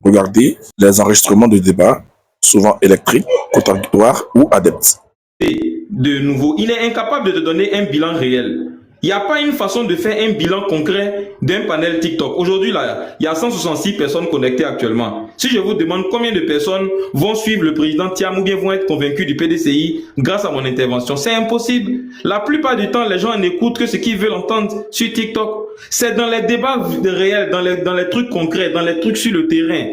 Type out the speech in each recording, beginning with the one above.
Regardez les enregistrements de débats, souvent électriques, contradictoires ou adeptes. De nouveau, il est incapable de te donner un bilan réel. Il n'y a pas une façon de faire un bilan concret d'un panel TikTok. Aujourd'hui, là, il y a 166 personnes connectées actuellement. Si je vous demande combien de personnes vont suivre le président Thiam ou bien vont être convaincus du PDCI grâce à mon intervention, c'est impossible. La plupart du temps, les gens n'écoutent que ce qu'ils veulent entendre sur TikTok. C'est dans les débats réels, dans les trucs concrets, dans les trucs sur le terrain,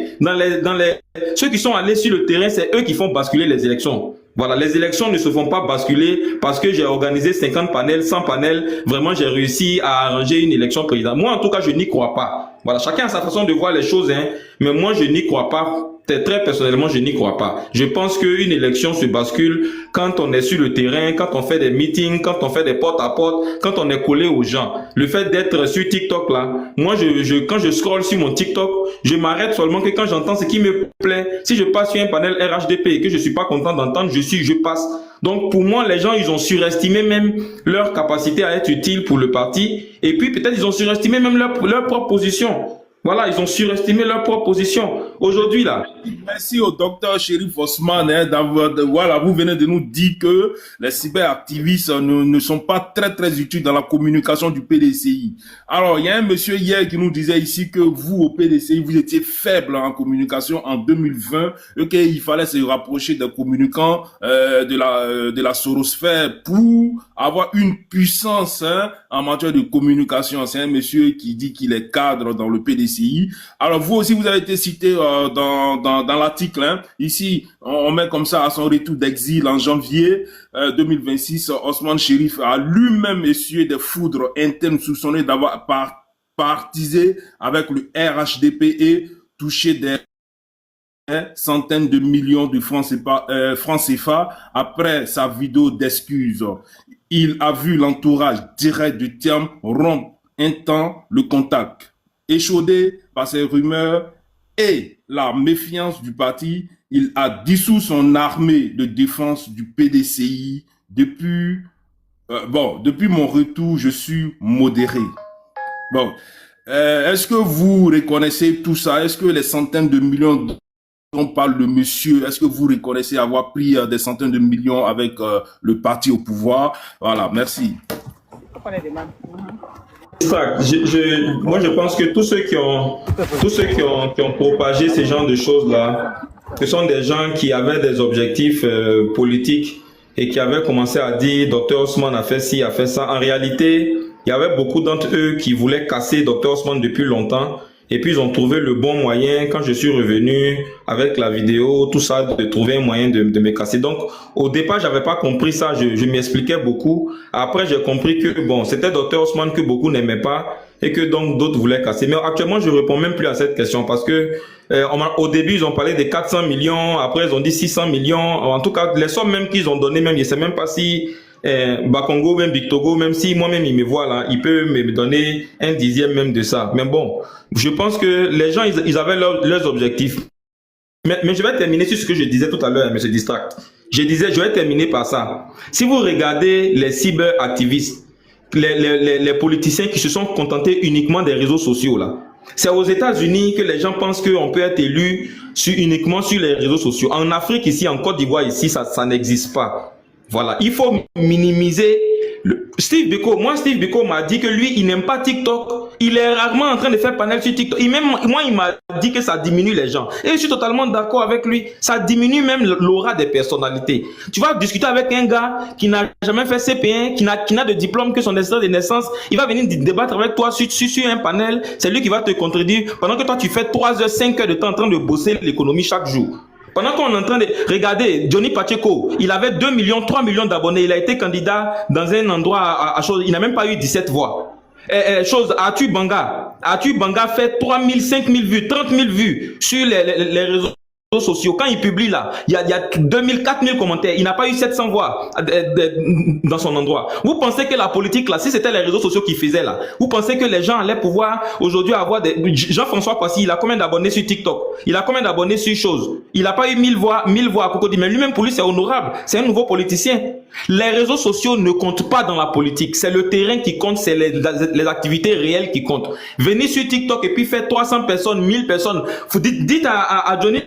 ceux qui sont allés sur le terrain, c'est eux qui font basculer les élections. Voilà, les élections ne se font pas basculer parce que j'ai organisé 50 panels, 100 panels. Vraiment, j'ai réussi à arranger une élection présidentielle. Moi, en tout cas, je n'y crois pas. Voilà, chacun a sa façon de voir les choses, hein. Mais moi, je n'y crois pas. Très personnellement, je n'y crois pas. Je pense qu'une élection se bascule quand on est sur le terrain, quand on fait des meetings, quand on fait des porte-à-porte, quand on est collé aux gens. Le fait d'être sur TikTok là, moi, quand je scrolle sur mon TikTok, je m'arrête seulement que quand j'entends ce qui me plaît. Si je passe sur un panel RHDP et que je suis pas content d'entendre, je passe. Donc pour moi, les gens, ils ont surestimé même leur capacité à être utile pour le parti. Et puis peut-être ils ont surestimé même leur propre position. Voilà, ils ont surestimé leur propre position. Aujourd'hui, là. Merci au docteur Chérif Osman. Voilà, vous venez de nous dire que les cyberactivistes ne sont pas très utiles dans la communication du PDCI. Alors, il y a un monsieur hier qui nous disait ici que vous, au PDCI, vous étiez faible en communication en 2020 et qu'il fallait se rapprocher des communicants de la sorosphère pour avoir une puissance en matière de communication. C'est un monsieur qui dit qu'il est cadre dans le PDCI. Alors vous aussi, vous avez été cité dans l'article. Hein. Ici, on met comme ça à son retour d'exil en janvier 2026, Osman Chérif a lui-même essuyé des foudres internes soupçonnées d'avoir partisé avec le RHDP et touché des centaines de millions de francs CFA après sa vidéo d'excuses. Il a vu l'entourage direct du Thiam rompre un temps le contact. Échaudé par ces rumeurs et la méfiance du parti, il a dissous son armée de défense du PDCI. Depuis mon retour, je suis modéré. Bon, est-ce que vous reconnaissez tout ça? Est-ce que les centaines de millions dont parle le monsieur, est-ce que vous reconnaissez avoir pris des centaines de millions avec le parti au pouvoir? Voilà, merci. Moi, je pense que tous ceux qui ont propagé ce genre de choses-là, ce sont des gens qui avaient des objectifs politiques et qui avaient commencé à dire Dr Osman a fait ci, a fait ça. En réalité, il y avait beaucoup d'entre eux qui voulaient casser Dr Osman depuis longtemps. Et puis, ils ont trouvé le bon moyen, quand je suis revenu avec la vidéo, tout ça, de trouver un moyen de me casser. Donc, au départ, j'avais pas compris ça, je m'expliquais beaucoup. Après, j'ai compris que, bon, c'était Dr Osman que beaucoup n'aimaient pas et que donc d'autres voulaient casser. Mais actuellement, je réponds même plus à cette question parce que au début, ils ont parlé de 400 millions, après, ils ont dit 600 millions. En tout cas, les sommes même qu'ils ont données, même, je sais même pas si Bakongo, même Big Togo, même si moi-même il me voit là, il peut me donner un dixième même de ça. Mais bon, je pense que les gens, ils avaient leurs objectifs. Mais je vais terminer sur ce que je disais tout à l'heure, M. Distract. Je vais terminer par ça. Si vous regardez les cyberactivistes, les politiciens qui se sont contentés uniquement des réseaux sociaux là, c'est aux États-Unis que les gens pensent qu'on peut être élu uniquement sur les réseaux sociaux. En Afrique ici, en Côte d'Ivoire ici, ça n'existe pas. Voilà, il faut minimiser Steve Biko m'a dit que lui, il n'aime pas TikTok. Il est rarement en train de faire panel sur TikTok. Moi, il m'a dit que ça diminue les gens. Et je suis totalement d'accord avec lui. Ça diminue même l'aura des personnalités. Tu vas discuter avec un gars qui n'a jamais fait CP1, qui n'a de diplôme que son extrait de naissance. Il va venir débattre avec toi sur un panel. C'est lui qui va te contredire. Pendant que toi, tu fais 3 heures, 5 heures de temps en train de bosser l'économie chaque jour. Pendant qu'on est en train de regarder Johnny Pacheco, il avait 2 millions, 3 millions d'abonnés. Il a été candidat dans un endroit à chose. Il n'a même pas eu 17 voix. Arthur Banga fait 3 000, 5 000 vues, 30 000 vues sur les réseaux sociaux, quand il publie là, il y a 2000, 4000 commentaires, il n'a pas eu 700 voix dans son endroit. Vous pensez que la politique là, si c'était les réseaux sociaux qui faisaient là, vous pensez que les gens allaient pouvoir aujourd'hui avoir des... Jean-François Kwasi, il a combien d'abonnés sur TikTok? Il a combien d'abonnés sur Chose? Il n'a pas eu 1000 voix à Cocody, mais lui-même pour lui c'est honorable, c'est un nouveau politicien. Les réseaux sociaux ne comptent pas dans la politique, c'est le terrain qui compte, c'est les activités réelles qui comptent. Venez sur TikTok et puis faire 300 personnes, 1000 personnes, dites à Johnny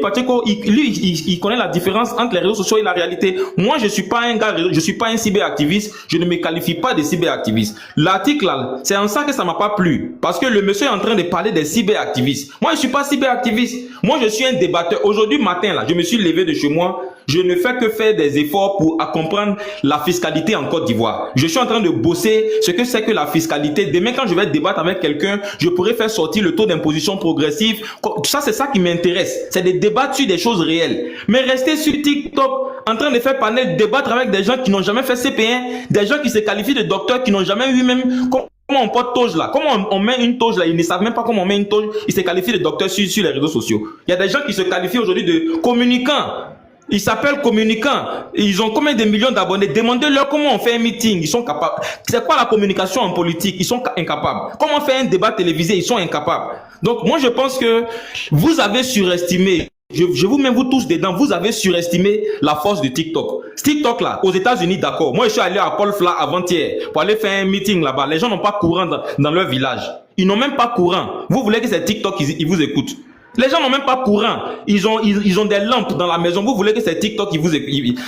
Pacheco, il connaît la différence entre les réseaux sociaux et la réalité. Moi, je suis pas un gars, je suis pas un cyberactiviste, je ne me qualifie pas de cyberactiviste. L'article là, c'est en ça que ça m'a pas plu, parce que le monsieur est en train de parler des cyberactivistes. Moi, je suis pas cyberactiviste. Moi, je suis un débatteur. Aujourd'hui matin là, je me suis levé de chez moi. Je ne fais que faire des efforts pour comprendre la fiscalité en Côte d'Ivoire. Je suis en train de bosser ce que c'est que la fiscalité. Demain, quand je vais débattre avec quelqu'un, je pourrais faire sortir le taux d'imposition progressif. Ça, c'est ça qui m'intéresse. C'est de débattre sur des choses réelles. Mais rester sur TikTok, en train de faire panel, débattre avec des gens qui n'ont jamais fait CP1, des gens qui se qualifient de docteurs, qui n'ont jamais eu même... Comment on porte toge là? Comment on met une toge là? Ils ne savent même pas comment on met une toge. Ils se qualifient de docteurs sur les réseaux sociaux. Il y a des gens qui se qualifient aujourd'hui de communicants. Ils s'appellent communicants. Ils ont combien de millions d'abonnés? Demandez-leur comment on fait un meeting. Ils sont capables. C'est quoi la communication en politique? Ils sont incapables. Comment faire un débat télévisé? Ils sont incapables. Donc moi je pense que vous avez surestimé. Je vous mets vous tous dedans. Vous avez surestimé la force de TikTok. TikTok là, aux États-Unis, d'accord. Moi je suis allé à Colfla avant-hier pour aller faire un meeting là-bas. Les gens n'ont pas courant dans leur village. Ils n'ont même pas courant. Vous voulez que c'est TikTok ils vous écoutent? Les gens n'ont même pas courant. Ils ont des lampes dans la maison. Vous voulez que c'est TikTok qui vous écoute?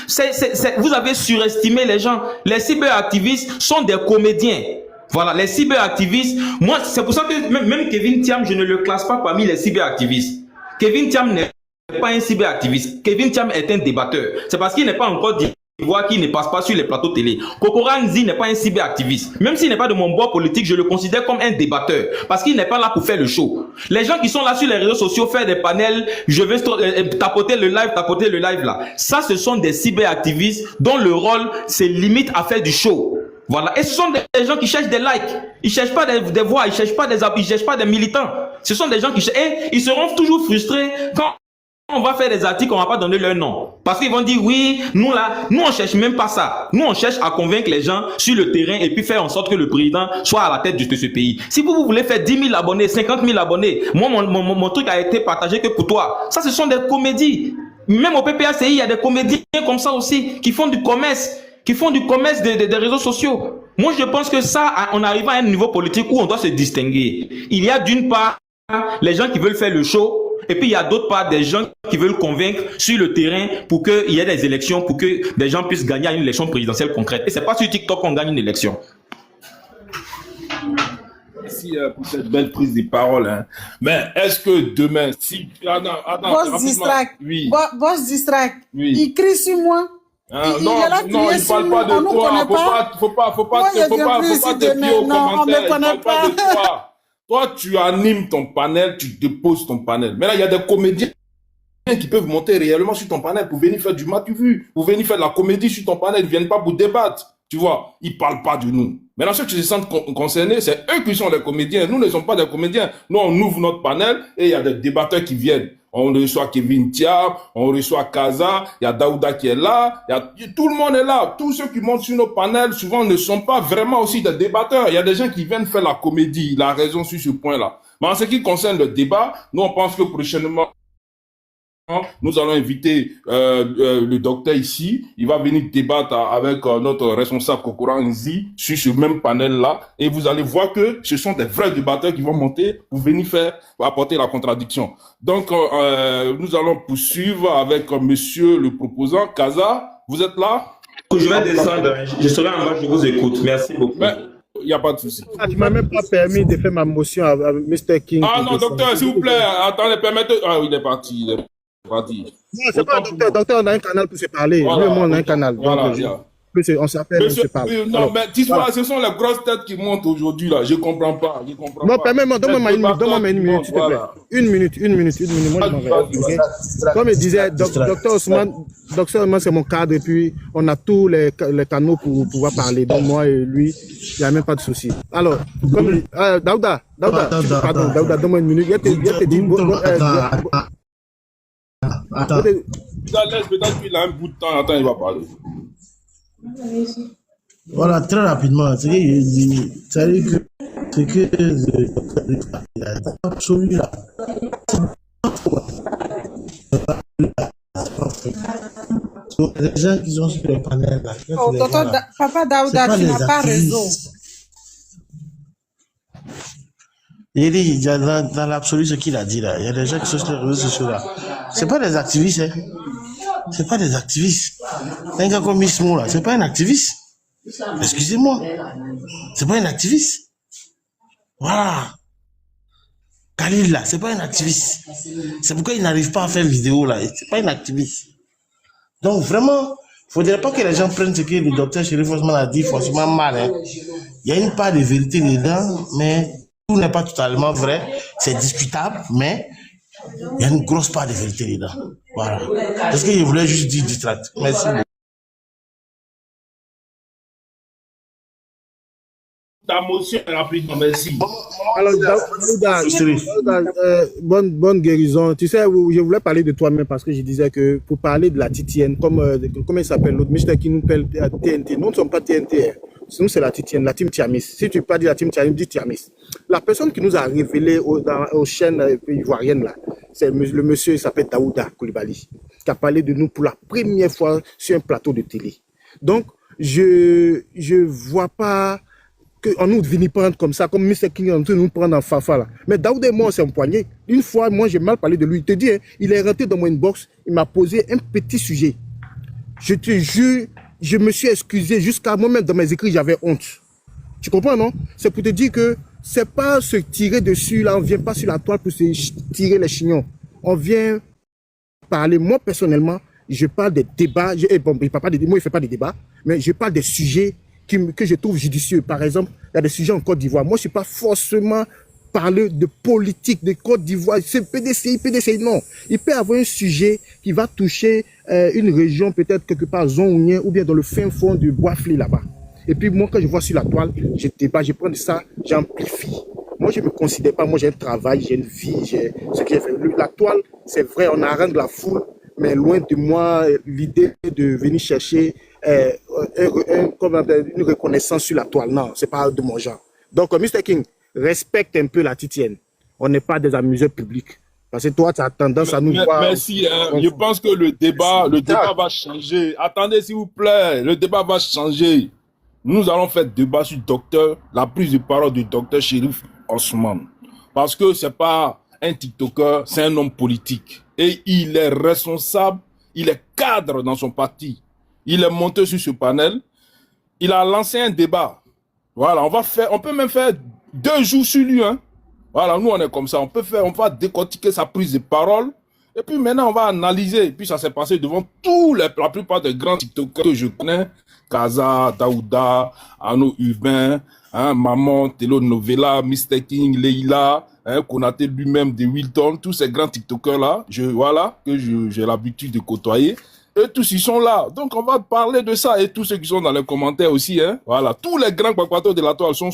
Vous avez surestimé les gens. Les cyberactivistes sont des comédiens. Voilà, les cyberactivistes. Moi, c'est pour ça que même Kevin Thiam, je ne le classe pas parmi les cyberactivistes. Kevin Thiam n'est pas un cyberactiviste. Kevin Thiam est un débatteur. C'est parce qu'il n'est pas encore d'Ivoire qui ne passe pas sur les plateaux télé. Kokora Nzi n'est pas un cyberactiviste. Même s'il n'est pas de mon bord politique, je le considère comme un débatteur. Parce qu'il n'est pas là pour faire le show. Les gens qui sont là sur les réseaux sociaux, faire des panels, je vais tapoter le live là. Ça, ce sont des cyberactivistes dont le rôle, c'est limite à faire du show. Voilà. Et ce sont des gens qui cherchent des likes. Ils cherchent pas des voix, ils cherchent pas des militants. Ce sont des gens qui cherchent, et ils seront toujours frustrés quand on va faire des articles, on va pas donner leur nom. Parce qu'ils vont dire, oui, nous on cherche même pas ça. Nous, on cherche à convaincre les gens sur le terrain et puis faire en sorte que le président soit à la tête de ce pays. Si vous voulez faire 10 000 abonnés, 50 000 abonnés, moi, mon truc a été partagé que pour toi. Ça, ce sont des comédies. Même au PPACI, il y a des comédiens comme ça aussi, qui font du commerce, des réseaux sociaux. Moi, je pense que ça, on arrive à un niveau politique où on doit se distinguer. Il y a d'une part, les gens qui veulent faire le show, et puis il y a d'autre part des gens qui veulent convaincre sur le terrain pour qu'il y ait des élections, pour que des gens puissent gagner à une élection présidentielle concrète. Et c'est pas sur TikTok qu'on gagne une élection. Merci pour cette belle prise de parole. Hein. Mais est-ce que demain, si... Boss Distract, oui. Boss Distract, Oui. il crie sur moi. Non, il parle pas de toi. Faut pas te fier aux commentaires. Il parle pas de toi. Toi, tu animes ton panel, tu déposes ton panel. Mais là, il y a des comédiens qui peuvent monter réellement sur ton panel pour venir faire du matu-vu, pour venir faire de la comédie sur ton panel. Ils ne viennent pas pour débattre. Tu vois, ils ne parlent pas de nous. Maintenant, ceux qui se sentent concernés, c'est eux qui sont les comédiens. Nous ne sommes pas des comédiens. Nous, on ouvre notre panel et il y a des débatteurs qui viennent. On reçoit Kevin Thiam, on reçoit Kaza, il y a Daouda qui est là, tout le monde est là. Tous ceux qui montent sur nos panels, souvent, ne sont pas vraiment aussi des débatteurs. Il y a des gens qui viennent faire la comédie. Il a raison sur ce point-là. Mais en ce qui concerne le débat, nous, on pense que prochainement, nous allons inviter le docteur ici. Il va venir débattre avec notre responsable Kokora Nzi sur ce même panel-là. Et vous allez voir que ce sont des vrais débatteurs qui vont monter pour venir apporter la contradiction. Donc, nous allons poursuivre avec monsieur le proposant. Kaza, vous êtes là? Je vais descendre. Je serai en bas, je vous écoute. Merci beaucoup. Il n'y a pas de souci. Tu m'as même pas permis de faire ma motion avec Mr. King. Ah non, docteur, s'il vous plaît, attendez, permettez... Ah oui, il est parti. Non, c'est pas un docteur. Docteur, on a un canal pour se parler. Voilà, lui et moi, on a un canal. Voilà, Donc, on s'appelle, on se parle. Non, alors, mais voilà. Ce sont les grosses têtes qui montent aujourd'hui, là. Je comprends pas. Non, permets-moi, donne-moi une minute, s'il te plaît. Une minute. Moi, je m'en vais. Okay? Comme je disais, docteur Ousmane, c'est mon cadre, et puis on a tous les canaux pour pouvoir parler. Donc, moi et lui, il n'y a même pas de souci. Alors, comme Daouda, pardon, Daouda, donne-moi une minute. Attends. Peut-être qu'il a un bout de temps, attends, il va parler. Voilà, très rapidement. C'est que il a absolu là. Les gens qui sont sur le panel là. Oh, Papa Daouda, tu n'as pas raison. Il dit, dans l'absolu, ce qu'il a dit là, il y a des gens qui sont sur les réseaux sociaux là. C'est pas des activistes, hein. C'est pas des activistes. Un gars comme Mismo là, c'est pas un activiste. Excusez-moi. C'est pas un activiste. Voilà. Khalil là, c'est pas un activiste. C'est pourquoi il n'arrive pas à faire vidéo là. C'est pas un activiste. Donc vraiment, faudrait pas que les gens prennent ce que le docteur Chérif Osman a dit forcément mal. Hein. Il y a une part de vérité dedans, mais tout n'est pas totalement vrai. C'est discutable, mais il y a une grosse part de vérité dedans. Voilà. Parce que je voulais juste dire distract. Merci beaucoup. Ta motion rapidement, merci. Alors, Daouda, bonne guérison. Tu sais, je voulais parler de toi-même parce que je disais que pour parler de la TTN, comment il s'appelle l'autre, Mister qui nous appelle TNT. Nous ne sommes pas TNT. Nous, c'est la TTN, la team Tiamis. Si tu ne peux pas dire la team Tiamis, dis Tiamis. La personne qui nous a révélé aux chaînes ivoiriennes, là, c'est le monsieur, il s'appelle Daouda Koulibaly, qui a parlé de nous pour la première fois sur un plateau de télé. Donc, je vois pas qu'on nous vienne prendre comme ça, comme Mr. King, on nous prendre en fafa là. Mais Daouda et moi, on s'est empoignés. Une fois, moi, j'ai mal parlé de lui. Il te dit, hein, il est rentré dans mon inbox, il m'a posé un petit sujet. Je te jure, je me suis excusé jusqu'à moi-même dans mes écrits, j'avais honte. Tu comprends, non? C'est pour te dire que c'est pas se tirer dessus, là, on vient pas sur la toile pour se tirer les chignons. On vient parler, moi, personnellement, je parle des débats, bon, il parle pas des, moi, il fait pas des débats, mais je parle des sujets que je trouve judicieux. Par exemple, il y a des sujets en Côte d'Ivoire. Moi, je ne suis pas forcément parler de politique de Côte d'Ivoire. C'est PDCI, non. Il peut y avoir un sujet qui va toucher une région, peut-être quelque part zonien, ou bien dans le fin fond du Bois-Fli là-bas. Et puis moi, quand je vois sur la toile, je débat, je prends ça, j'amplifie. Moi, je ne me considère pas, moi j'ai un travail, j'ai une vie, j'ai ce que j'ai fait. La toile, c'est vrai, on arrange la foule, mais loin de moi l'idée de venir chercher une reconnaissance sur la toile. Non, c'est pas de mon genre. Donc, Mr. King, respecte un peu la TTN. On n'est pas des amuseurs publics. Parce que toi, tu as tendance à nous voir. Merci. Je pense que le débat va changer. Attendez, s'il vous plaît. Le débat va changer. Nous allons faire débat sur la prise de parole du docteur Chérif Osman. Parce que c'est pas un TikToker, c'est un homme politique. Et il est responsable, il est cadre dans son parti. Il est monté sur ce panel. Il a lancé un débat. Voilà, on peut même faire 2 jours sur lui, hein. Voilà, nous on est comme ça. On va décortiquer sa prise de parole. Et puis maintenant on va analyser. Et puis ça s'est passé devant la plupart des grands TikTokers que je connais. Kaza, Daouda, Arnaud Hubin, hein, Maman, Telo Novella, Mr. King, Leila, hein, Konaté lui-même de Wilton, tous ces grands TikTokers là, que j'ai l'habitude de côtoyer. Et tous ils sont là. Donc on va parler de ça. Et tous ceux qui sont dans les commentaires aussi, hein. Voilà. Tous les grands quaquateurs de la toile sont,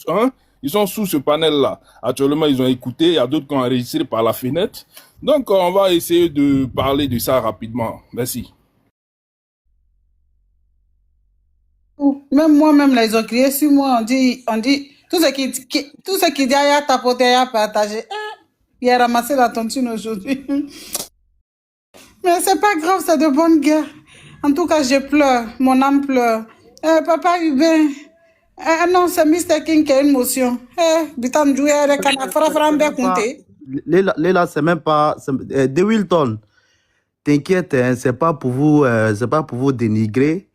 hein, ils sont sous ce panel-là. Actuellement, ils ont écouté. Il y a d'autres qui ont enregistré par la fenêtre. Donc, on va essayer de parler de ça rapidement. Merci. Même moi-même, là, ils ont crié sur moi. On dit, tout ce qui dit, il a tapoté, il a partagé. Il a ramassé la tontine aujourd'hui. Mais c'est pas grave, c'est de bonne guerre. En tout cas, je pleure. Mon âme pleure. Papa Hubin. Non, c'est Mr. King qui a une motion. Bitam joué avec un fraframbe compté. Léla, c'est même pas. De Wilton, t'inquiète, hein, c'est pas pour vous dénigrer.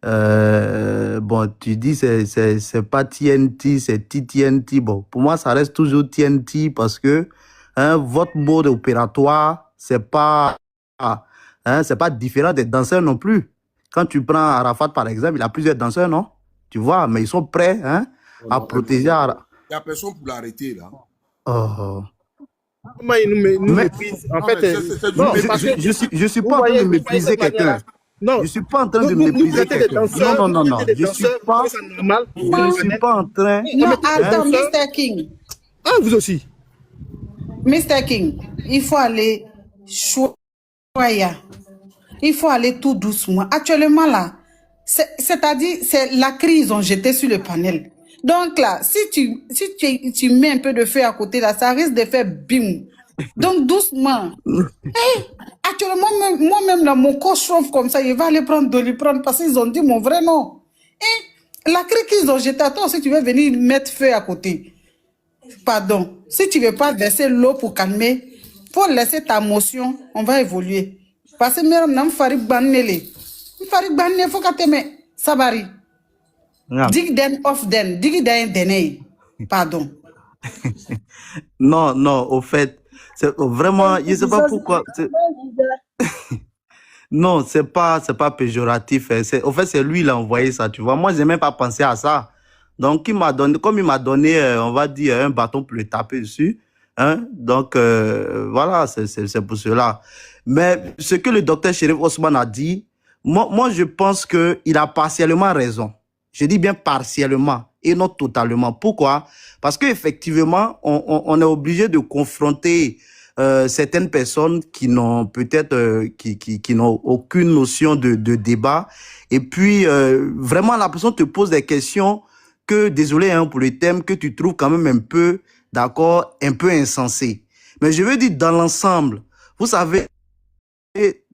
Bon, tu dis c'est pas TNT, c'est TTNT. Bon, pour moi, ça reste toujours TNT parce que hein, votre mode opératoire, c'est pas différent des danseurs non plus. Quand tu prends Arafat, par exemple, il a plusieurs danseurs, non? Tu vois, mais ils sont prêts hein, à protéger. Il n'y a personne pour l'arrêter, là. Oh. Comment il nous méprise? En fait, non, je suis pas en train de mépriser quelqu'un. Non, je suis pas en train de mépriser quelqu'un. Non. Je suis pas en train. Non, attends, Mr. King. Ah, vous aussi. Mr. King, il faut aller choisir Il faut aller tout doucement. Actuellement, là, c'est-à-dire, c'est la crise ont jeté sur le panel. Donc là, si tu mets un peu de feu à côté, là, ça risque de faire bim. Donc, doucement. Actuellement, moi-même, là, mon corps chauffe comme ça. Il va aller prendre Doliprane parce qu'ils ont dit mon vrai nom. La crise qu'ils ont jetée à toi, si tu veux venir mettre feu à côté. Pardon. Si tu ne veux pas verser l'eau pour calmer, il faut laisser ta motion. On va évoluer. Parce que même si tu faut que tu me sabari. Dig den off den. Dig den denei. Pardon. Non, non, au fait, c'est vraiment, je ne sais pas pourquoi. Non, c'est pas péjoratif. Au fait, c'est lui qui l'a envoyé ça, tu vois. Moi, je n'ai même pas pensé à ça. Donc, comme il m'a donné, on va dire, un bâton pour le taper dessus. Hein? Donc, voilà, c'est pour cela. Mais ce que le docteur Chérif Osman a dit, moi, je pense qu'il a partiellement raison. Je dis bien partiellement et non totalement. Pourquoi? Parce qu'effectivement, on est obligé de confronter certaines personnes qui n'ont peut-être qui n'ont aucune notion de débat. Et puis, vraiment, la personne te pose des questions que, désolé hein, pour le thème, que tu trouves quand même un peu, d'accord, un peu insensé. Mais je veux dire, dans l'ensemble, vous savez,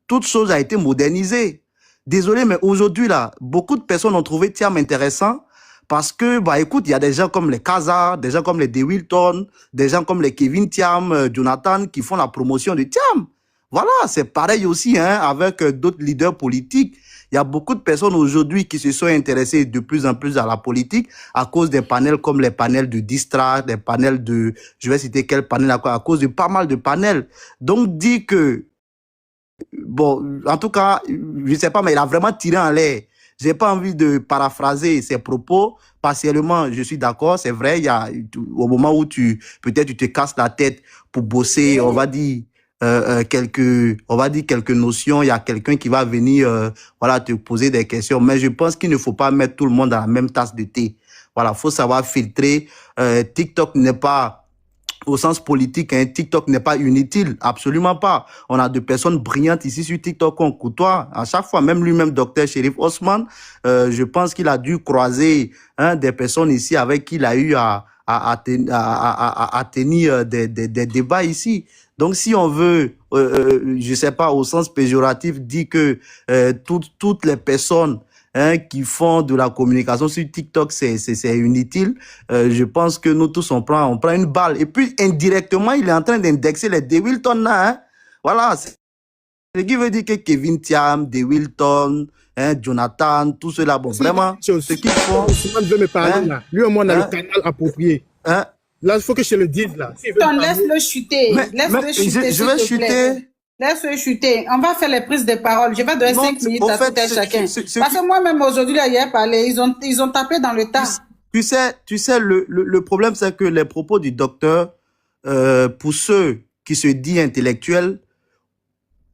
toute chose a été modernisée. Désolé, mais aujourd'hui, là, beaucoup de personnes ont trouvé Thiam intéressant parce que, bah, écoute, il y a des gens comme les Kaza, des gens comme les De Wilton, des gens comme les Kevin Thiam, Jonathan, qui font la promotion de Thiam. Voilà, c'est pareil aussi, hein, avec d'autres leaders politiques. Il y a beaucoup de personnes aujourd'hui qui se sont intéressées de plus en plus à la politique à cause des panels comme les panels de Distra, des panels de, je vais citer quel panel à cause de pas mal de panels. Donc, dit que, bon, en tout cas, je sais pas, mais il a vraiment tiré en l'air. J'ai pas envie de paraphraser ses propos. Partiellement, je suis d'accord, c'est vrai, il y a, au moment où peut-être tu te casses la tête pour bosser, on va dire, quelques notions, il y a quelqu'un qui va venir, voilà, te poser des questions. Mais je pense qu'il ne faut pas mettre tout le monde dans la même tasse de thé. Voilà, faut savoir filtrer. TikTok n'est pas, au sens politique, hein, TikTok n'est pas inutile, absolument pas. On a de personnes brillantes ici sur TikTok qu'on côtoie. À chaque fois, même lui-même, docteur Chérif Osman, je pense qu'il a dû croiser des personnes ici avec qui il a eu à tenir des débats ici. Donc, si on veut, je sais pas, au sens péjoratif, dire que toutes les personnes qui font de la communication sur TikTok, c'est inutile. Je pense que nous tous, on prend une balle. Et puis, indirectement, il est en train d'indexer les De Wilton là. Hein. Voilà. Ce qui veut dire que Kevin Thiam, De Wilton, Jonathan, tout cela, bon, vraiment, ce qu'ils font... Ousmane veut me parler là. Lui, au moins, on a le canal approprié. Là, il faut que je le dise là. Laisse-le chuter. Laisse-le chuter. Je vais chuter. Laisse-le chuter. On va faire les prises de parole. Je vais donner 5 minutes à tout un chacun. Parce que moi-même, aujourd'hui, là, hier, parlé, ils ont tapé dans le tas. Tu sais, le problème, c'est que les propos du docteur, pour ceux qui se disent intellectuels,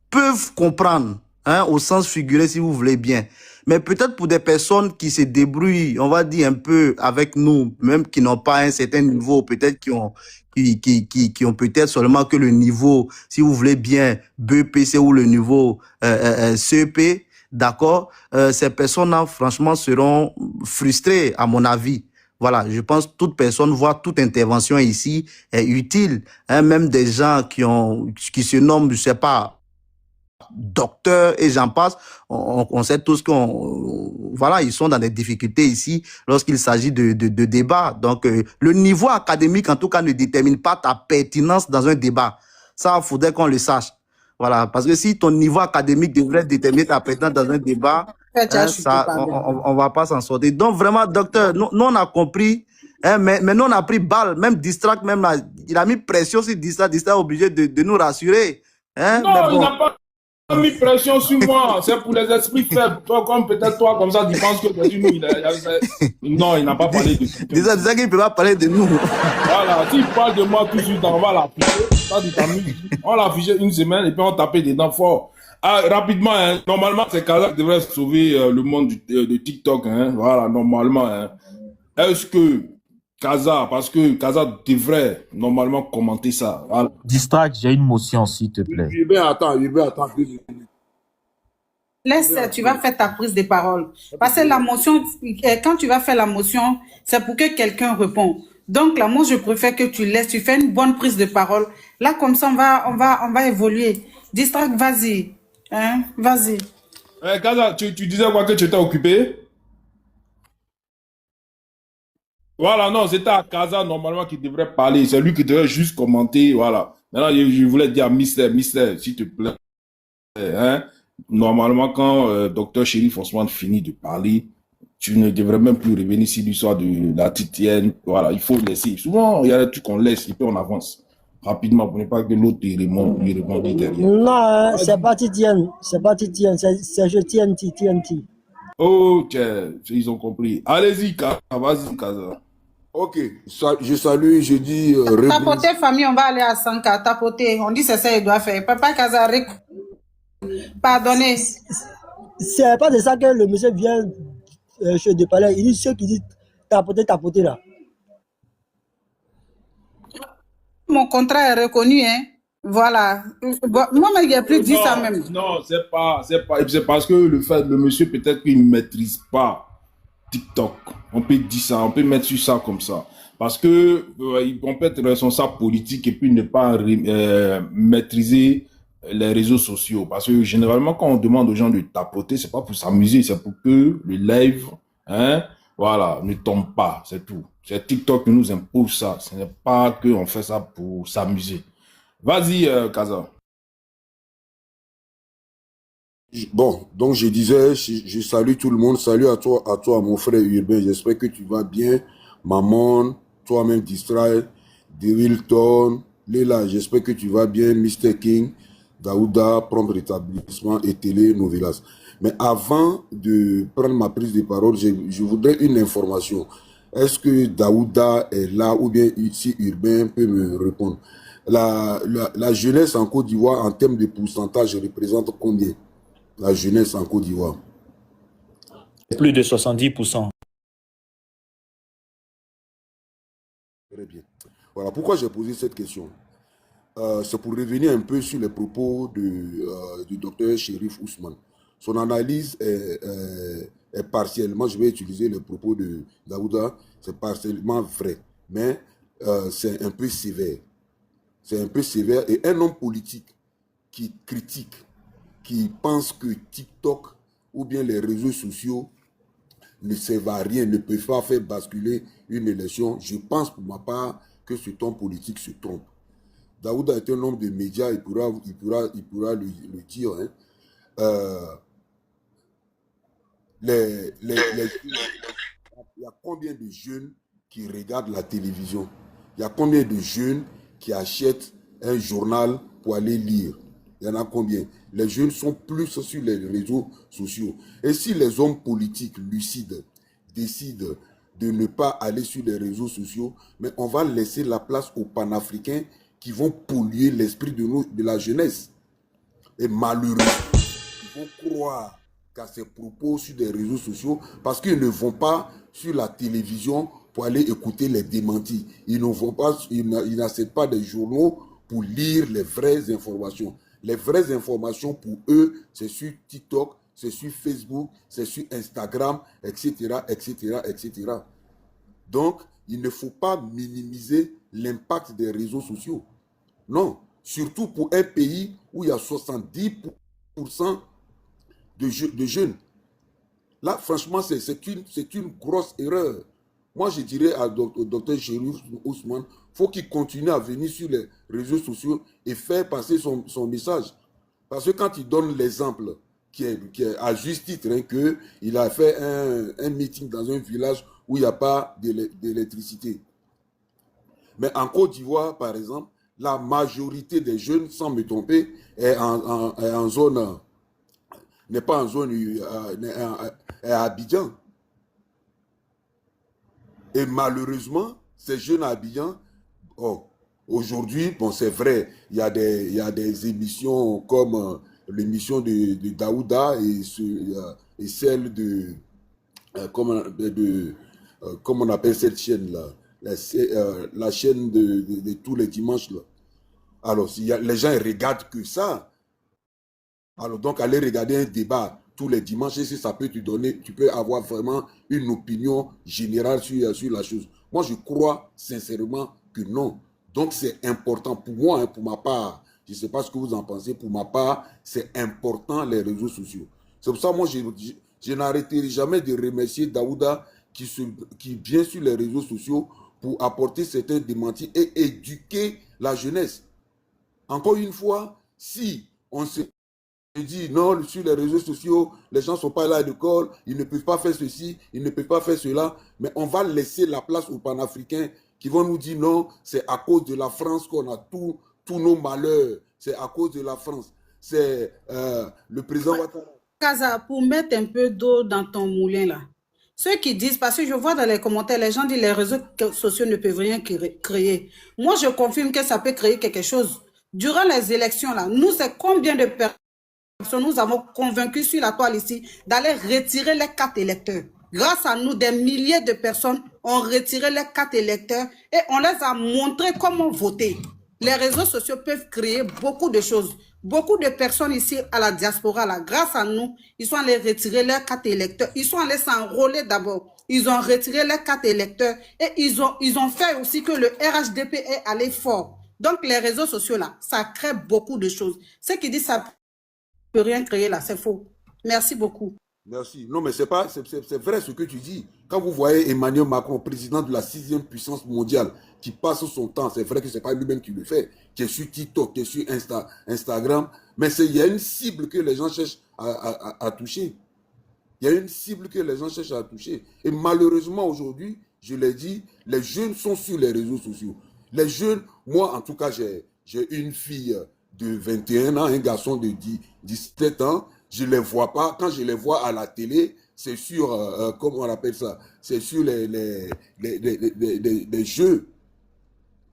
peuvent comprendre, hein, au sens figuré, si vous voulez bien. Mais peut-être pour des personnes qui se débrouillent, on va dire un peu avec nous, même qui n'ont pas un certain niveau, peut-être qui ont peut-être seulement que le niveau, si vous voulez bien, BPC ou le niveau CEP, d'accord, ces personnes-là, franchement, seront frustrées, à mon avis. Voilà, je pense que toute personne voit toute intervention ici est utile. Hein, même des gens qui se nomment, je sais pas, docteurs et j'en passe, on sait tous voilà, ils sont dans des difficultés ici lorsqu'il s'agit de débats. Donc, le niveau académique, en tout cas, ne détermine pas ta pertinence dans un débat. Ça, il faudrait qu'on le sache. Voilà, parce que si ton niveau académique devrait déterminer ta pertinence dans un débat, ça, on va pas s'en sortir. Donc, vraiment, docteur, nous on a compris, hein, mais nous, on a pris balle, même Distract, même là, il a mis pression sur Distract est obligé de nous rassurer. Hein, non, bon. Il n'a pas mis pression sur moi, c'est pour les esprits faibles. Toi, peut-être toi, comme ça, tu penses que nous, non, il n'a pas parlé de tout. C'est ça qu'il ne peut pas parler de nous. Voilà, s'il parle de moi tout de suite, on va l'afficher. Ça, tu t'amuses. On l'a affiché une semaine et puis on tapait dedans fort. Ah, rapidement, hein, normalement, c'est Kaza qui devrait sauver le monde de TikTok. Hein, voilà, normalement. Hein. Est-ce que Kaza, parce que Kaza devrait normalement commenter ça. Voilà. Distract, j'ai une motion, s'il te plaît. Hubert, attends, 2 minutes. Laisse, tu vas faire ta prise de parole. Parce que la motion, quand tu vas faire la motion, c'est pour que quelqu'un réponde. Donc là, moi, je préfère que tu laisses, tu fais une bonne prise de parole. Là, comme ça, on va évoluer. Distract, vas-y. Hein? Vas-y. Kaza, tu disais quoi que tu étais occupé? Voilà, non, c'était à Kaza normalement qui devrait parler. C'est lui qui devrait juste commenter. Voilà. Maintenant, je voulais dire Mister, s'il te plaît. Hein? Normalement, quand Dr. Chérif Ousmane finit de parler, tu ne devrais même plus revenir sur l'histoire de la Titienne. Voilà, il faut laisser. Souvent, il y a des trucs qu'on laisse et puis on avance rapidement pour ne pas que l'autre lui rebondisse derrière. Non, c'est pas Titienne, c'est je TNT. Oh, tiens, ils ont compris. Allez-y, vas-y, Kaza. Ok, je salue, je dis... Tapoter, famille, on va aller à 100K. Tapoter, on dit c'est ça, il doit faire. Papa Kazarek, pardonnez. C'est pas de ça que le monsieur vient chez de palais. Il dit ceux qui disent tapoter là. Mon contrat est reconnu, hein. Voilà. Moi, il n'y a plus dit ça même. Non, c'est parce que le monsieur peut-être qu'il ne maîtrise pas TikTok. On peut dire ça, on peut mettre sur ça comme ça. Parce que on peut être responsable politique et puis ne pas maîtriser les réseaux sociaux. Parce que généralement, quand on demande aux gens de tapoter, c'est pas pour s'amuser, c'est pour que le live, hein, voilà, ne tombe pas, c'est tout. C'est TikTok qui nous impose ça. Ce n'est pas qu'on fait ça pour s'amuser. Vas-y, Kaza. Bon, donc je disais, je salue tout le monde. Salut à toi, mon frère Urbain. J'espère que tu vas bien. Maman, toi-même Distrait, Wilton, Léla, j'espère que tu vas bien. Mr. King, Daouda, prompt rétablissement et Télé Novelas. Mais avant de prendre ma prise de parole, je voudrais une information. Est-ce que Daouda est là ou bien ici Urbain peut me répondre? La jeunesse en Côte d'Ivoire, en termes de pourcentage, représente combien? La jeunesse en Côte d'Ivoire. Plus de 70%. Très bien. Voilà pourquoi j'ai posé cette question. C'est pour revenir un peu sur les propos du docteur Chérif Ousmane. Son analyse est partielle. Moi, je vais utiliser les propos de Daouda. C'est partiellement vrai, mais c'est un peu sévère. C'est un peu sévère. Et un homme politique qui critique, qui pense que TikTok ou bien les réseaux sociaux ne servent à rien, ne peuvent pas faire basculer une élection, je pense pour ma part que cet homme politique se trompe. Daouda est un homme de médias, il pourra le dire. Hein. Il y a combien de jeunes qui regardent la télévision? Il y a combien de jeunes qui achètent un journal pour aller lire? Il y en a combien? Les jeunes sont plus sur les réseaux sociaux. Et si les hommes politiques lucides décident de ne pas aller sur les réseaux sociaux, mais on va laisser la place aux panafricains qui vont polluer l'esprit de la jeunesse. Et malheureusement, ils vont croire qu'à ces propos sur les réseaux sociaux parce qu'ils ne vont pas sur la télévision pour aller écouter les démentis. Ils n'achètent pas des journaux pour lire les vraies informations. Les vraies informations pour eux, c'est sur TikTok, c'est sur Facebook, c'est sur Instagram, etc., etc., etc. Donc, il ne faut pas minimiser l'impact des réseaux sociaux. Non, surtout pour un pays où il y a 70% de jeunes. Là, franchement, c'est une grosse erreur. Moi, je dirais au docteur Chérif Ousmane, il faut qu'il continue à venir sur les réseaux sociaux et faire passer son message. Parce que quand il donne l'exemple, qui est à juste titre, hein, qu'il a fait un meeting dans un village où il n'y a pas d'électricité. Mais en Côte d'Ivoire, par exemple, la majorité des jeunes, sans me tromper, est en zone, n'est pas en zone, est à Abidjan. Et malheureusement, ces jeunes à Abidjan, aujourd'hui, bon, c'est vrai, il y a des émissions comme l'émission de Daouda et celle comment on appelle cette chaîne-là, la chaîne de tous les dimanches. Là. Alors, les gens ils regardent que ça, alors donc aller regarder un débat tous les dimanches, et si ça peut te donner, tu peux avoir vraiment une opinion générale sur la chose. Moi, je crois sincèrement que non. Donc, c'est important pour moi, hein, pour ma part. Je ne sais pas ce que vous en pensez. Pour ma part, c'est important les réseaux sociaux. C'est pour ça, moi, je n'arrêterai jamais de remercier Daouda qui vient sur les réseaux sociaux pour apporter certains démentis et éduquer la jeunesse. Encore une fois, si on se dit non, sur les réseaux sociaux, les gens ne sont pas là à l'école, ils ne peuvent pas faire ceci, ils ne peuvent pas faire cela, mais on va laisser la place aux panafricains qui vont nous dire non, c'est à cause de la France qu'on a tous nos malheurs, c'est à cause de la France. C'est le président Ouattara. Kaza, pour mettre un peu d'eau dans ton moulin là, ceux qui disent, parce que je vois dans les commentaires, les gens disent que les réseaux sociaux ne peuvent rien créer. Moi, je confirme que ça peut créer quelque chose. Durant les élections là, nous, c'est combien de personnes nous avons convaincus sur la toile ici d'aller retirer les cartes électeurs. Grâce à nous, des milliers de personnes ont retiré les cartes électeurs et on les a montré comment voter. Les réseaux sociaux peuvent créer beaucoup de choses. Beaucoup de personnes ici à la diaspora, là, grâce à nous, ils sont allés retirer leurs cartes électeurs. Ils sont allés s'enrôler d'abord. Ils ont retiré leurs cartes électeurs et ils ont fait aussi que le RHDP est allé fort. Donc, les réseaux sociaux, là, ça crée beaucoup de choses. Ceux qui disent ça peut rien créer, là, c'est faux. Merci beaucoup. Merci. Non, mais c'est vrai ce que tu dis. Quand vous voyez Emmanuel Macron, président de la 6e puissance mondiale, qui passe son temps, c'est vrai que ce n'est pas lui-même qui le fait, qui est sur TikTok, qui est sur Instagram, mais il y a une cible que les gens cherchent à toucher. Il y a une cible que les gens cherchent à toucher. Et malheureusement, aujourd'hui, je l'ai dit, les jeunes sont sur les réseaux sociaux. Les jeunes, moi, en tout cas, j'ai une fille de 21 ans, un garçon de 17 ans. Je ne les vois pas. Quand je les vois à la télé, c'est sur, comment on appelle ça? C'est sur les jeux.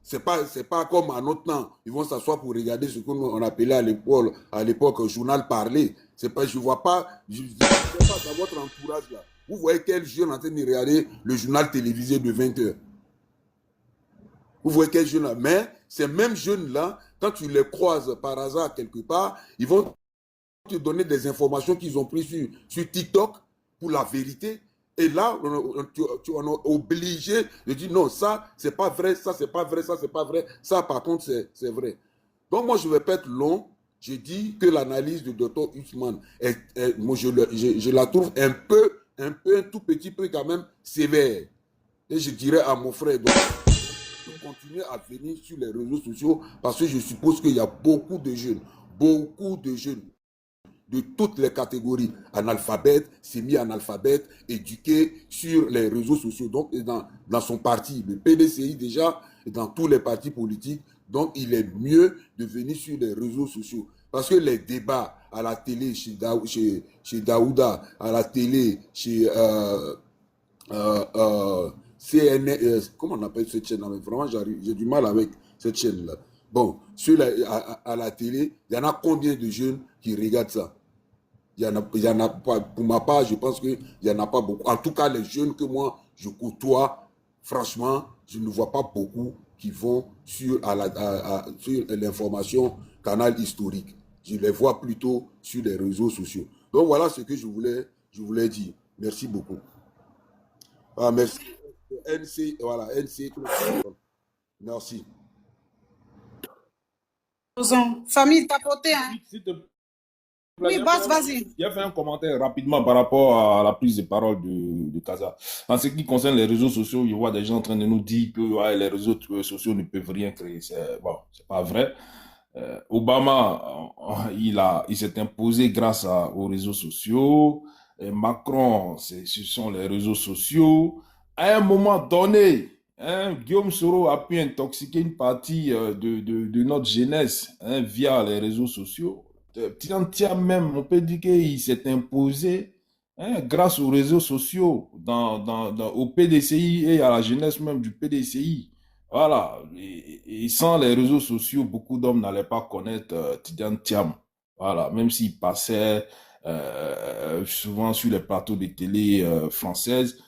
C'est pas comme à notre temps. Ils vont s'asseoir pour regarder ce qu'on appelait à l'époque journal parlé. Je ne vois pas, je ne sais pas dans votre entourage là. Vous voyez quel jeune en train de regarder le journal télévisé de 20 heures. Vous voyez quel jeune là. Mais ces mêmes jeunes là, quand tu les croises par hasard quelque part, ils vont te donner des informations qu'ils ont prises sur TikTok pour la vérité. Et là, tu es obligé de dire non, ça, c'est pas vrai, ça, c'est pas vrai, ça, c'est pas vrai. Ça, par contre, c'est vrai. Donc, moi, je ne vais pas être long. J'ai dit que l'analyse de Dr. Ousmane, moi, je la trouve un tout petit peu quand même sévère. Et je dirais à mon frère, donc, de continuer à venir sur les réseaux sociaux parce que je suppose qu'il y a beaucoup de jeunes de toutes les catégories, analphabètes, semi-analphabètes, éduqués sur les réseaux sociaux. Donc, dans son parti, le PDCI déjà, et dans tous les partis politiques, donc il est mieux de venir sur les réseaux sociaux. Parce que les débats à la télé, chez Daouda, à la télé, chez CNN, comment on appelle cette chaîne-là? Vraiment, j'ai du mal avec cette chaîne-là. Bon, à la télé, il y en a combien de jeunes qui regardent ça? Il y en a pas. Pour ma part, je pense qu'il n'y en a pas beaucoup. En tout cas, les jeunes que moi, je côtoie, franchement, je ne vois pas beaucoup qui vont sur l'information canal historique. Je les vois plutôt sur les réseaux sociaux. Donc, voilà ce que je voulais dire. Merci beaucoup. Ah, merci. NC, voilà, NC. Merci. Famille tapotée, hein? Oui, boss, vas-y. Il a fait un commentaire rapidement par rapport à la prise de parole de Kaza. En ce qui concerne les réseaux sociaux, il y a des gens en train de nous dire que ouais, les réseaux sociaux ne peuvent rien créer. C'est pas vrai. Obama, il s'est imposé grâce aux réseaux sociaux. Et Macron, ce sont les réseaux sociaux. À un moment donné, Guillaume Soro a pu intoxiquer une partie de notre jeunesse via les réseaux sociaux. Même, on peut dire qu'il s'est imposé grâce aux réseaux sociaux au PDCI et à la jeunesse même du PDCI. Voilà. Et sans les réseaux sociaux, beaucoup d'hommes n'allaient pas connaître Tidiane Thiam. Voilà. Même s'il passait souvent sur les plateaux de télé françaises,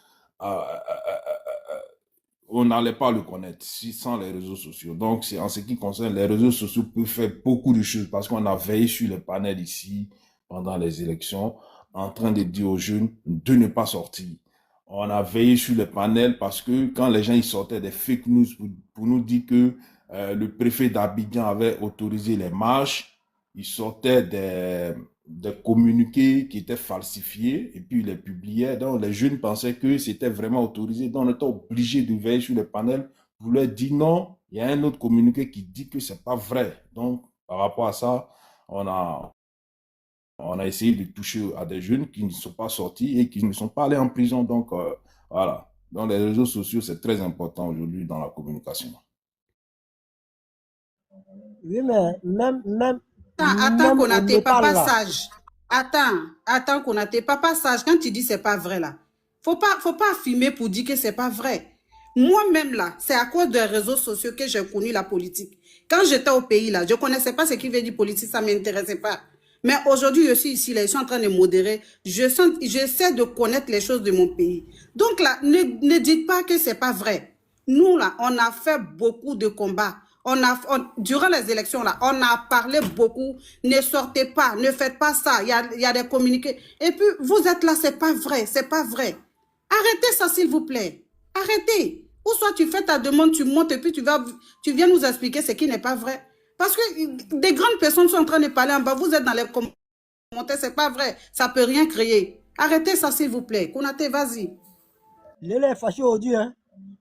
on n'allait pas le connaître sans les réseaux sociaux. Donc, c'est en ce qui concerne les réseaux sociaux peuvent faire beaucoup de choses parce qu'on a veillé sur les panels ici pendant les élections en train de dire aux jeunes de ne pas sortir. On a veillé sur les panels parce que quand les gens ils sortaient des fake news pour nous dire que le préfet d'Abidjan avait autorisé les marches, ils sortaient des communiqués qui étaient falsifiés et puis ils les publiaient. Donc les jeunes pensaient que c'était vraiment autorisé. Donc on était obligé de veiller sur les panels pour leur dire non, il y a un autre communiqué qui dit que c'est pas vrai. Donc par rapport à ça, on a essayé de toucher à des jeunes qui ne sont pas sortis et qui ne sont pas allés en prison. Donc voilà. Donc les réseaux sociaux, c'est très important aujourd'hui dans la communication. Oui, mais même Attends, au Konaté, Népal, papa là, sage. Attends, Konaté, papa sage. Quand tu dis c'est pas vrai là, faut pas affirmer pour dire que c'est pas vrai. Moi-même là, c'est à cause des réseaux sociaux que j'ai connu la politique. Quand j'étais au pays là, je connaissais pas ce qui veut dire politique, ça m'intéressait pas. Mais aujourd'hui, je suis ici là, ils sont en train de modérer. J'essaie de connaître les choses de mon pays. Donc là, ne dites pas que c'est pas vrai. Nous là, on a fait beaucoup de combats. Durant les élections, là, on a parlé beaucoup. Ne sortez pas, ne faites pas ça. Il y a des communiqués. Et puis, vous êtes là, c'est pas vrai, c'est pas vrai. Arrêtez ça, s'il vous plaît. Arrêtez. Ou soit tu fais ta demande, tu montes et puis tu viens nous expliquer ce qui n'est pas vrai. Parce que des grandes personnes sont en train de parler en bas. Vous êtes dans les commentaires, c'est pas vrai. Ça peut rien créer. Arrêtez ça, s'il vous plaît. Konaté, vas-y. Léla est fâché aujourd'hui, hein.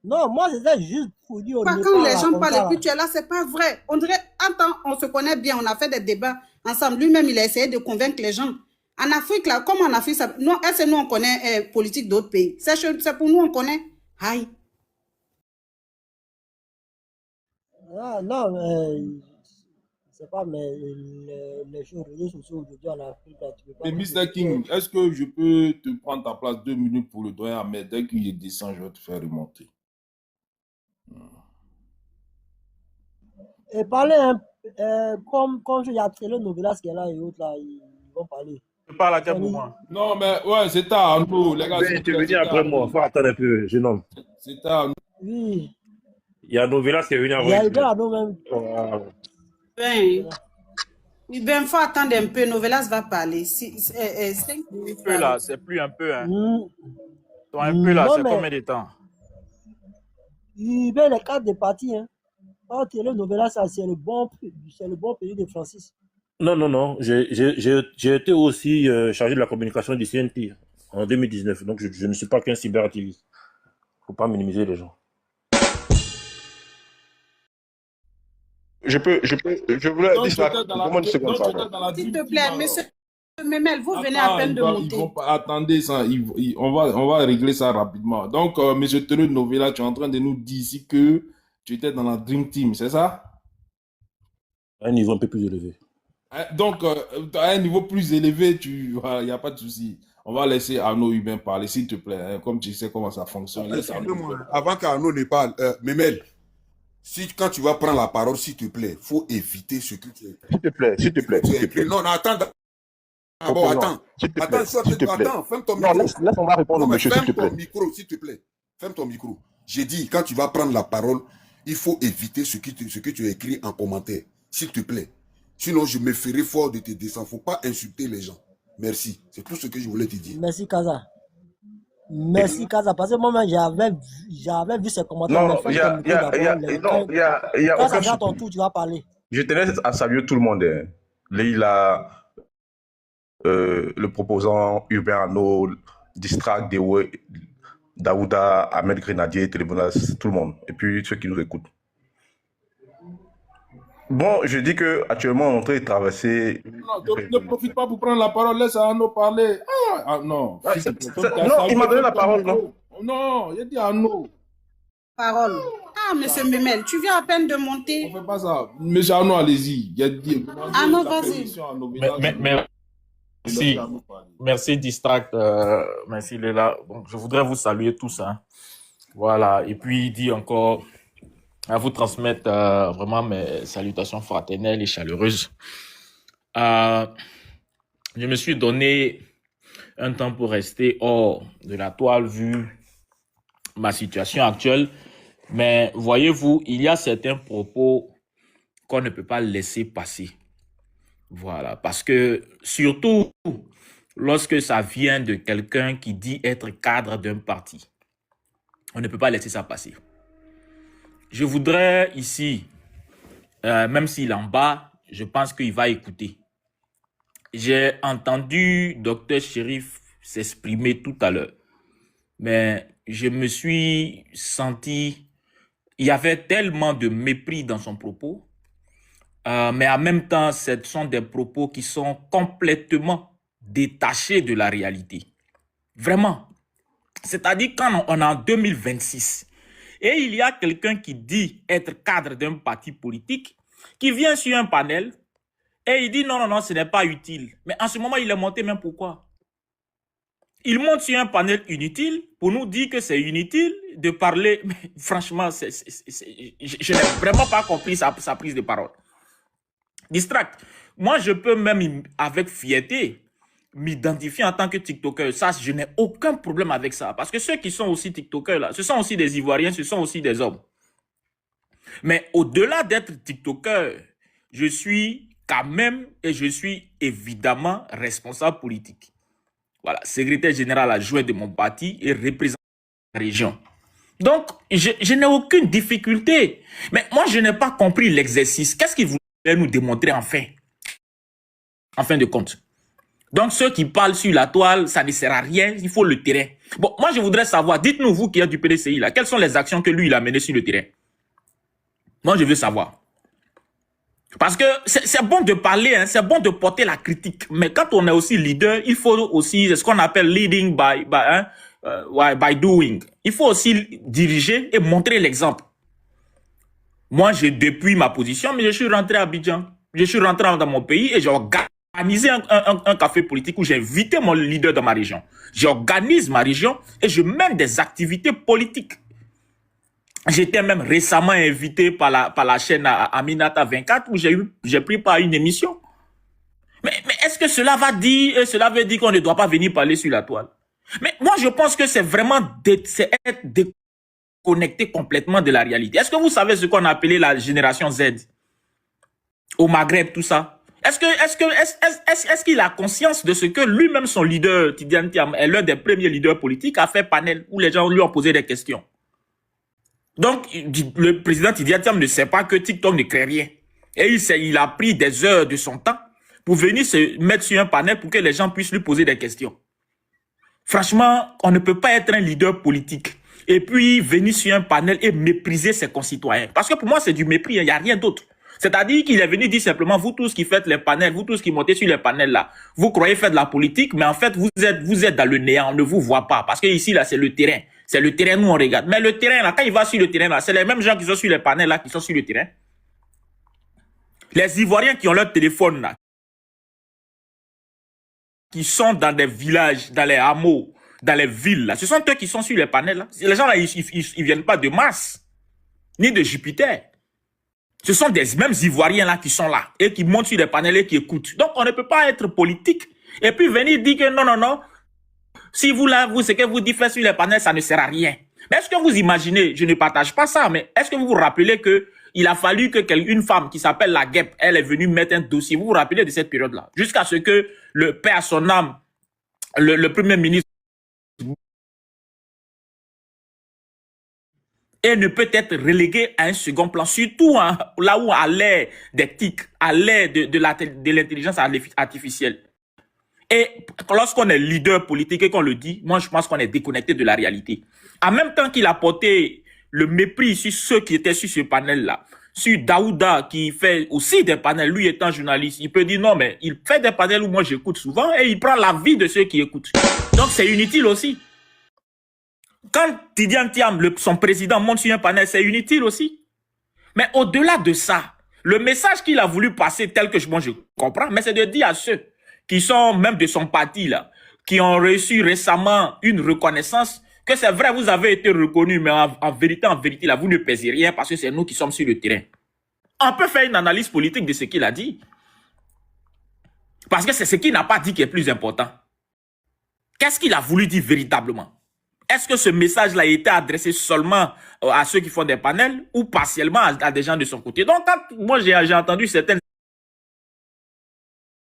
Non, moi, c'était juste pour dire au Quand Népal, les là, gens comme parlent ça, et là. puis tu es là, c'est pas vrai. On dirait, attends, on se connaît bien, on a fait des débats ensemble. Lui-même, il a essayé de convaincre les gens. En Afrique, là, comme en Afrique, est-ce que nous, on connaît politique d'autres pays? C'est pour nous, on connaît. Aïe. Ah, non, je sais pas, mais les réseaux sociaux aujourd'hui en Afrique, là, tu peux pas Mais dire Mr. King, est-ce que je peux te prendre ta place 2 minutes pour le doyen Ahmed? Dès qu'il descend, je vais te faire remonter. Et parler, hein, comme il y a Télé Novelas qui est là et autres, là, ils vont parler. Tu parles à quel moment? Non, mais ouais, c'est à nous, les gars. Ben, tu es venu après moi. Faut attendre un peu, jeune homme. C'est à nous. Oui, Il y a Novelas qui est venu il y a avant. eu à nous même. Ben, faut attendre un peu. Novelas va parler. Un peu là, c'est plus un peu. Hein. Toi, un Non, peu là, c'est mais combien de temps? il met les cartes des partis, hein. Oh, Télé Novelas, ça, c'est le bon pays de Francis. Non. J'ai été aussi chargé de la communication du CNT en 2019. Donc, je ne suis pas qu'un cyberactiviste. Faut pas minimiser les gens. Je voulais dire ça. Comment une seconde, pardon. S'il te plaît, monsieur Memel, vous venez à peine de monter. Attendez ça, on va régler ça rapidement. Donc, monsieur Télé Novela, tu es en train de nous dire ici que tu étais dans la Dream Team, c'est ça? À un niveau un peu plus élevé. Donc, à un niveau plus élevé, il n'y a pas de souci. On va laisser Arnaud Hubin parler, s'il te plaît. Hein, comme tu sais comment ça fonctionne. Avant qu'Arnaud ne parle, Memel, quand tu vas prendre la parole, s'il te plaît, il faut éviter ce que tu as écrit. S'il te plaît. Non, attends. Attends. Attends, ferme ton micro. Non, laisse, on va répondre au monsieur, s'il te plaît. Ferme ton micro, s'il te plaît. Ferme ton micro. J'ai dit, quand tu vas prendre la parole, il faut éviter ce que tu as écrit en commentaire. S'il te plaît. Sinon, je me ferai fort de te descendre. Il ne faut pas insulter les gens. Merci. C'est tout ce que je voulais te dire. Merci, Kaza. Parce que moi-même, j'avais vu ces commentaires. Non, il y a quand aucun ça sera ton souci. tour, tu vas parler. Je tenais à saluer tout le monde. Hein. Leïla, le proposant Hubert Arnaud, Distract, Dewe, Daouda, Ahmed Grenadier, Télébonas, tout le monde. Et puis ceux qui nous écoutent. Bon, je dis que actuellement on est en train de traverser. Non, ne profite pas pour prendre la parole, laisse Arnaud parler. Non. Non, il m'a donné la parole, non? Non, il a dit Arnaud. Parole. Ah, monsieur Memel, tu viens à peine de monter. On fait pas ça. Monsieur Arnaud, allez-y. Arnaud, vas-y. Merci Distract, merci Léla. Donc, je voudrais vous saluer tous. Hein. Voilà, et puis il dit encore à vous transmettre vraiment mes salutations fraternelles et chaleureuses. Je me suis donné un temps pour rester hors de la toile vu ma situation actuelle Mais voyez-vous, il y a certains propos qu'on ne peut pas laisser passer. Voilà, parce que surtout lorsque ça vient de quelqu'un qui dit être cadre d'un parti, on ne peut pas laisser ça passer. Je voudrais ici, même s'il est en bas, je pense qu'il va écouter. J'ai entendu Dr Chérif s'exprimer tout à l'heure, mais je me suis senti, il y avait tellement de mépris dans son propos, mais en même temps, ce sont des propos qui sont complètement détachés de la réalité. Vraiment. C'est-à-dire quand on est en 2026 et il y a quelqu'un qui dit être cadre d'un parti politique, qui vient sur un panel et il dit non, non, non, ce n'est pas utile. Mais en ce moment, il est monté même pourquoi? Il monte sur un panel inutile pour nous dire que c'est inutile de parler. Mais franchement, je n'ai vraiment pas compris sa prise de parole. Distract. Moi, je peux même, avec fierté, m'identifier en tant que TikToker. Ça, je n'ai aucun problème avec ça. Parce que ceux qui sont aussi TikTokers, là, ce sont aussi des Ivoiriens, ce sont aussi des hommes. Mais au-delà d'être TikToker, je suis quand même et je suis évidemment responsable politique. Voilà, secrétaire général adjoint de mon parti et représentant de la région. Donc, je n'ai aucune difficulté. Mais moi, je n'ai pas compris l'exercice. Qu'est-ce qu'il voulait nous démontrer en fin de compte? Donc, ceux qui parlent sur la toile, ça ne sert à rien, il faut le terrain. Bon, moi, je voudrais savoir, dites-nous, vous qui êtes du PDCI, là, quelles sont les actions que lui, il a menées sur le terrain? Moi, je veux savoir. Parce que c'est bon de parler, hein, c'est bon de porter la critique. Mais quand on est aussi leader, il faut aussi ce qu'on appelle leading by doing. Il faut aussi diriger et montrer l'exemple. Moi, j'ai depuis ma position, mais je suis rentré à Abidjan. Je suis rentré dans mon pays et j'ai organisé un café politique où j'ai invité mon leader dans ma région. J'organise ma région et je mène des activités politiques. J'étais même récemment invité par la chaîne Aminata 24 où j'ai pris part à une émission. Mais est-ce que cela veut dire qu'on ne doit pas venir parler sur la toile? Mais moi, je pense que c'est vraiment être déconnecté complètement de la réalité. Est-ce que vous savez ce qu'on a appelé la génération Z? Au Maghreb, tout ça. Est-ce qu'il a conscience de ce que lui-même, son leader, Tidiane Thiam, est l'un des premiers leaders politiques, a fait panel où les gens lui ont posé des questions? Donc, le président Tidiane Thiam ne sait pas que TikTok ne crée rien. Et il a pris des heures de son temps pour venir se mettre sur un panel pour que les gens puissent lui poser des questions. Franchement, on ne peut pas être un leader politique et puis venir sur un panel et mépriser ses concitoyens. Parce que pour moi, c'est du mépris, il n'y a rien d'autre. C'est-à-dire qu'il est venu dire simplement, vous tous qui faites les panels, vous tous qui montez sur les panels là, vous croyez faire de la politique, mais en fait, vous êtes dans le néant, on ne vous voit pas. Parce que ici, là, c'est le terrain. C'est le terrain, nous, on regarde. Mais le terrain, là, quand il va sur le terrain, là, c'est les mêmes gens qui sont sur les panels, là, qui sont sur le terrain. Les Ivoiriens qui ont leur téléphone, là, qui sont dans des villages, dans les hameaux, dans les villes, là, ce sont eux qui sont sur les panels, là. Les gens, là, ils viennent pas de Mars, ni de Jupiter. Ce sont des mêmes Ivoiriens, là, qui sont là, et qui montent sur les panels et qui écoutent. Donc, on ne peut pas être politique, et puis venir dire que non, non, non, si vous, là, ce que vous dites sur les panels, ça ne sert à rien. Mais est-ce que vous imaginez, je ne partage pas ça, mais est-ce que vous vous rappelez que il a fallu que une femme qui s'appelle la Guêpe, elle est venue mettre un dossier, vous vous rappelez de cette période-là, jusqu'à ce que le père à son âme, le premier ministre, et ne peut être relégué à un second plan, surtout hein, là où à l'ère des TIC, à l'ère de l'intelligence artificielle. Et lorsqu'on est leader politique et qu'on le dit, moi je pense qu'on est déconnecté de la réalité. En même temps qu'il a porté le mépris sur ceux qui étaient sur ce panel-là, sur Daouda qui fait aussi des panels, lui étant journaliste, il peut dire non mais il fait des panels où moi j'écoute souvent et il prend l'avis de ceux qui écoutent. Donc c'est inutile aussi. Quand Tidiane Thiam, son président, monte sur un panel, c'est inutile aussi. Mais au-delà de ça, le message qu'il a voulu passer tel que moi je comprends, mais c'est de dire à ceux qui sont même de son parti, là, qui ont reçu récemment une reconnaissance, que c'est vrai, vous avez été reconnu, mais en vérité, là, vous ne pèsez rien parce que c'est nous qui sommes sur le terrain. On peut faire une analyse politique de ce qu'il a dit. Parce que c'est ce qu'il n'a pas dit qui est plus important. Qu'est-ce qu'il a voulu dire véritablement? Est-ce que ce message-là a été adressé seulement à ceux qui font des panels ou partiellement à des gens de son côté? Donc, quand moi, j'ai entendu certaines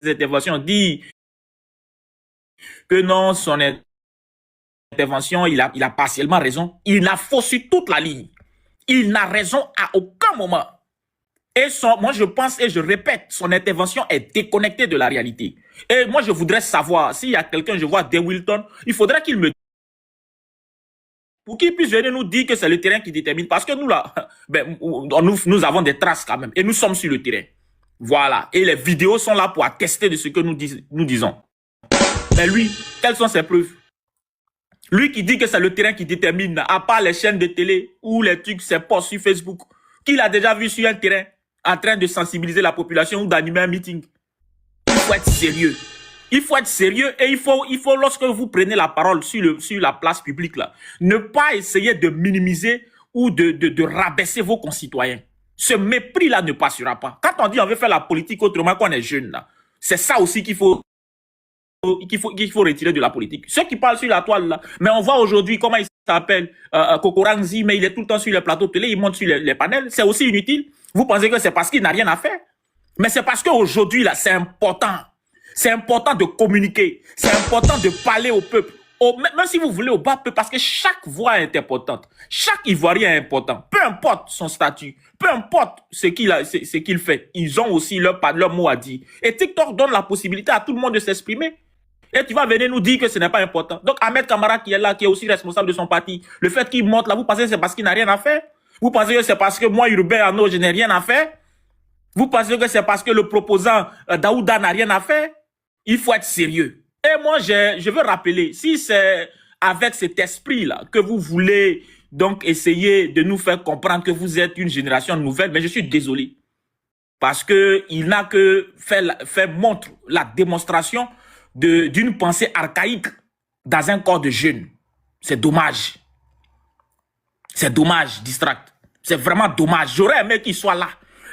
interventions dire que non, son intervention, il a partiellement raison. Il a faussé toute la ligne. Il n'a raison à aucun moment. Et moi, je pense et je répète, son intervention est déconnectée de la réalité. Et moi, je voudrais savoir, s'il y a quelqu'un, je vois De Wilton, il faudrait qu'il me... Pour qu'il puisse venir nous dire que c'est le terrain qui détermine. Parce que nous, là, ben, nous avons des traces quand même. Et nous sommes sur le terrain. Voilà. Et les vidéos sont là pour attester de ce que nous disons. Mais lui, quelles sont ses preuves? Lui qui dit que c'est le terrain qui détermine, à part les chaînes de télé ou les trucs, ses posts sur Facebook, qu'il a déjà vu sur un terrain en train de sensibiliser la population ou d'animer un meeting. Il faut être sérieux. Il faut être sérieux et il faut lorsque vous prenez la parole sur la place publique, là, ne pas essayer de minimiser ou de rabaisser vos concitoyens. Ce mépris-là ne passera pas. Quand on dit on veut faire la politique autrement qu'on est jeune, là, c'est ça aussi qu'il faut retirer de la politique. Ceux qui parlent sur la toile, là, mais on voit aujourd'hui comment il s'appelle Kokoranzi, mais il est tout le temps sur les plateaux de télé, il monte sur les panels, c'est aussi inutile. Vous pensez que c'est parce qu'il n'a rien à faire? Mais c'est parce qu'aujourd'hui, là, c'est important. C'est important de communiquer. C'est important de parler au peuple. Même si vous voulez au bas peuple, parce que chaque voix est importante. Chaque Ivoirien est important. Peu importe son statut, peu importe ce qu'il fait. Ils ont aussi leur mot à dire. Et TikTok donne la possibilité à tout le monde de s'exprimer. Et tu vas venir nous dire que ce n'est pas important. Donc Ahmed Kamara qui est là, qui est aussi responsable de son parti, le fait qu'il monte là, vous pensez que c'est parce qu'il n'a rien à faire? Vous pensez que c'est parce que moi, Urbain Arnaud, je n'ai rien à faire? Vous pensez que c'est parce que le proposant Daouda n'a rien à faire? Il faut être sérieux. Et moi, je veux rappeler, si c'est avec cet esprit-là que vous voulez donc essayer de nous faire comprendre que vous êtes une génération nouvelle, mais je suis désolé. Parce que il n'a que fait montre la démonstration d'une pensée archaïque dans un corps de jeunes. C'est dommage. C'est dommage, Distract. C'est vraiment dommage. J'aurais aimé qu'il soit là.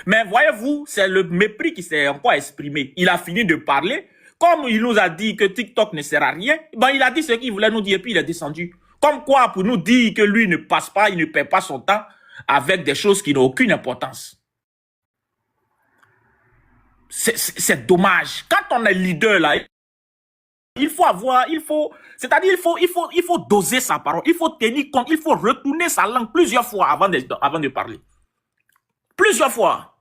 Mais voyez-vous, c'est le mépris qui s'est encore exprimé. Il a fini de parler. Comme il nous a dit que TikTok ne sert à rien, ben il a dit ce qu'il voulait nous dire et puis il est descendu. Comme quoi, pour nous dire que lui ne passe pas, il ne perd pas son temps avec des choses qui n'ont aucune importance. C'est dommage. Quand on est leader là, il faut doser sa parole, il faut tenir compte, il faut retourner sa langue plusieurs fois avant de parler. Plusieurs fois.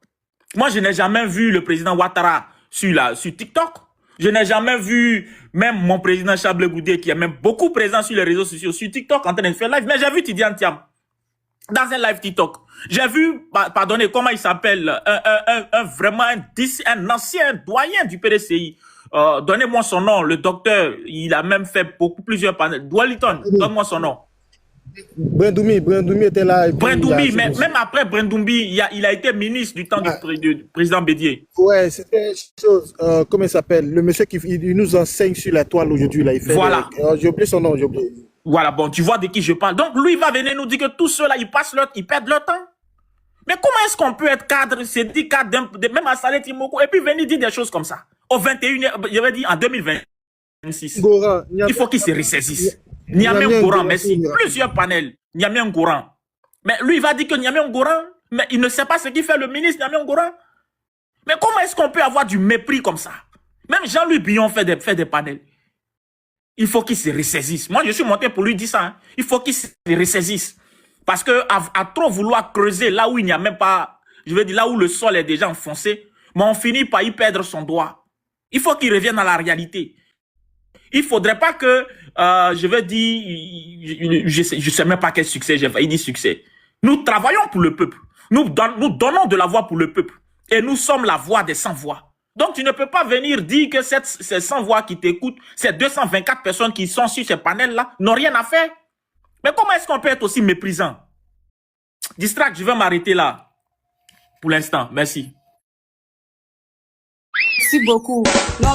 Moi, je n'ai jamais vu le président Ouattara sur TikTok. Je n'ai jamais vu même mon président Chablé Goudé, qui est même beaucoup présent sur les réseaux sociaux, sur TikTok, en train de faire live. Mais j'ai vu Tidiane Thiam dans un live TikTok. J'ai vu, pardonnez, comment il s'appelle, un ancien doyen du PDCI. Donnez-moi son nom, le docteur, il a même fait plusieurs panels. Doualiton, donne-moi son nom. Brendoumi était là. Brendoumi, mais même après Brendoumi, il a été ministre du temps du président Bédier. Ouais, c'était chose, comment il s'appelle? Le monsieur qui il nous enseigne sur la toile aujourd'hui. Là, il fait voilà. J'ai oublié son nom, j'ai oublié. Voilà, bon, tu vois de qui je parle. Donc, lui, il va venir nous dire que tous ceux-là, ils perdent leur temps. Mais comment est-ce qu'on peut être cadre, c'est dit cadre, même à Salé Timoko, et puis venir dire des choses comme ça? Au 21e, j'avais dit en 2026. Goran, il faut qu'il se ressaisisse. Niamey Goran, merci. Plusieurs panels. Niamey Goran. Mais lui, il va dire que Niamey Goran, mais il ne sait pas ce qu'il fait le ministre Niamey Goran. Mais comment est-ce qu'on peut avoir du mépris comme ça? Même Jean-Louis Billon fait des panels. Il faut qu'il se ressaisisse. Moi, je suis monté pour lui dire ça. Hein. Il faut qu'il se ressaisisse. Parce que à trop vouloir creuser là où il n'y a même pas, je veux dire là où le sol est déjà enfoncé, mais on finit par y perdre son doigt. Il faut qu'il revienne à la réalité. Il faudrait pas que, je veux dire, je sais même pas quel succès j'ai failli dire succès. Nous travaillons pour le peuple. Nous donnons de la voix pour le peuple. Et nous sommes la voix des sans-voix. Donc tu ne peux pas venir dire que ces sans-voix qui t'écoutent, ces 224 personnes qui sont sur ces panels-là, n'ont rien à faire. Mais comment est-ce qu'on peut être aussi méprisant? Distract, je vais m'arrêter là. Pour l'instant, merci. Merci beaucoup. Non,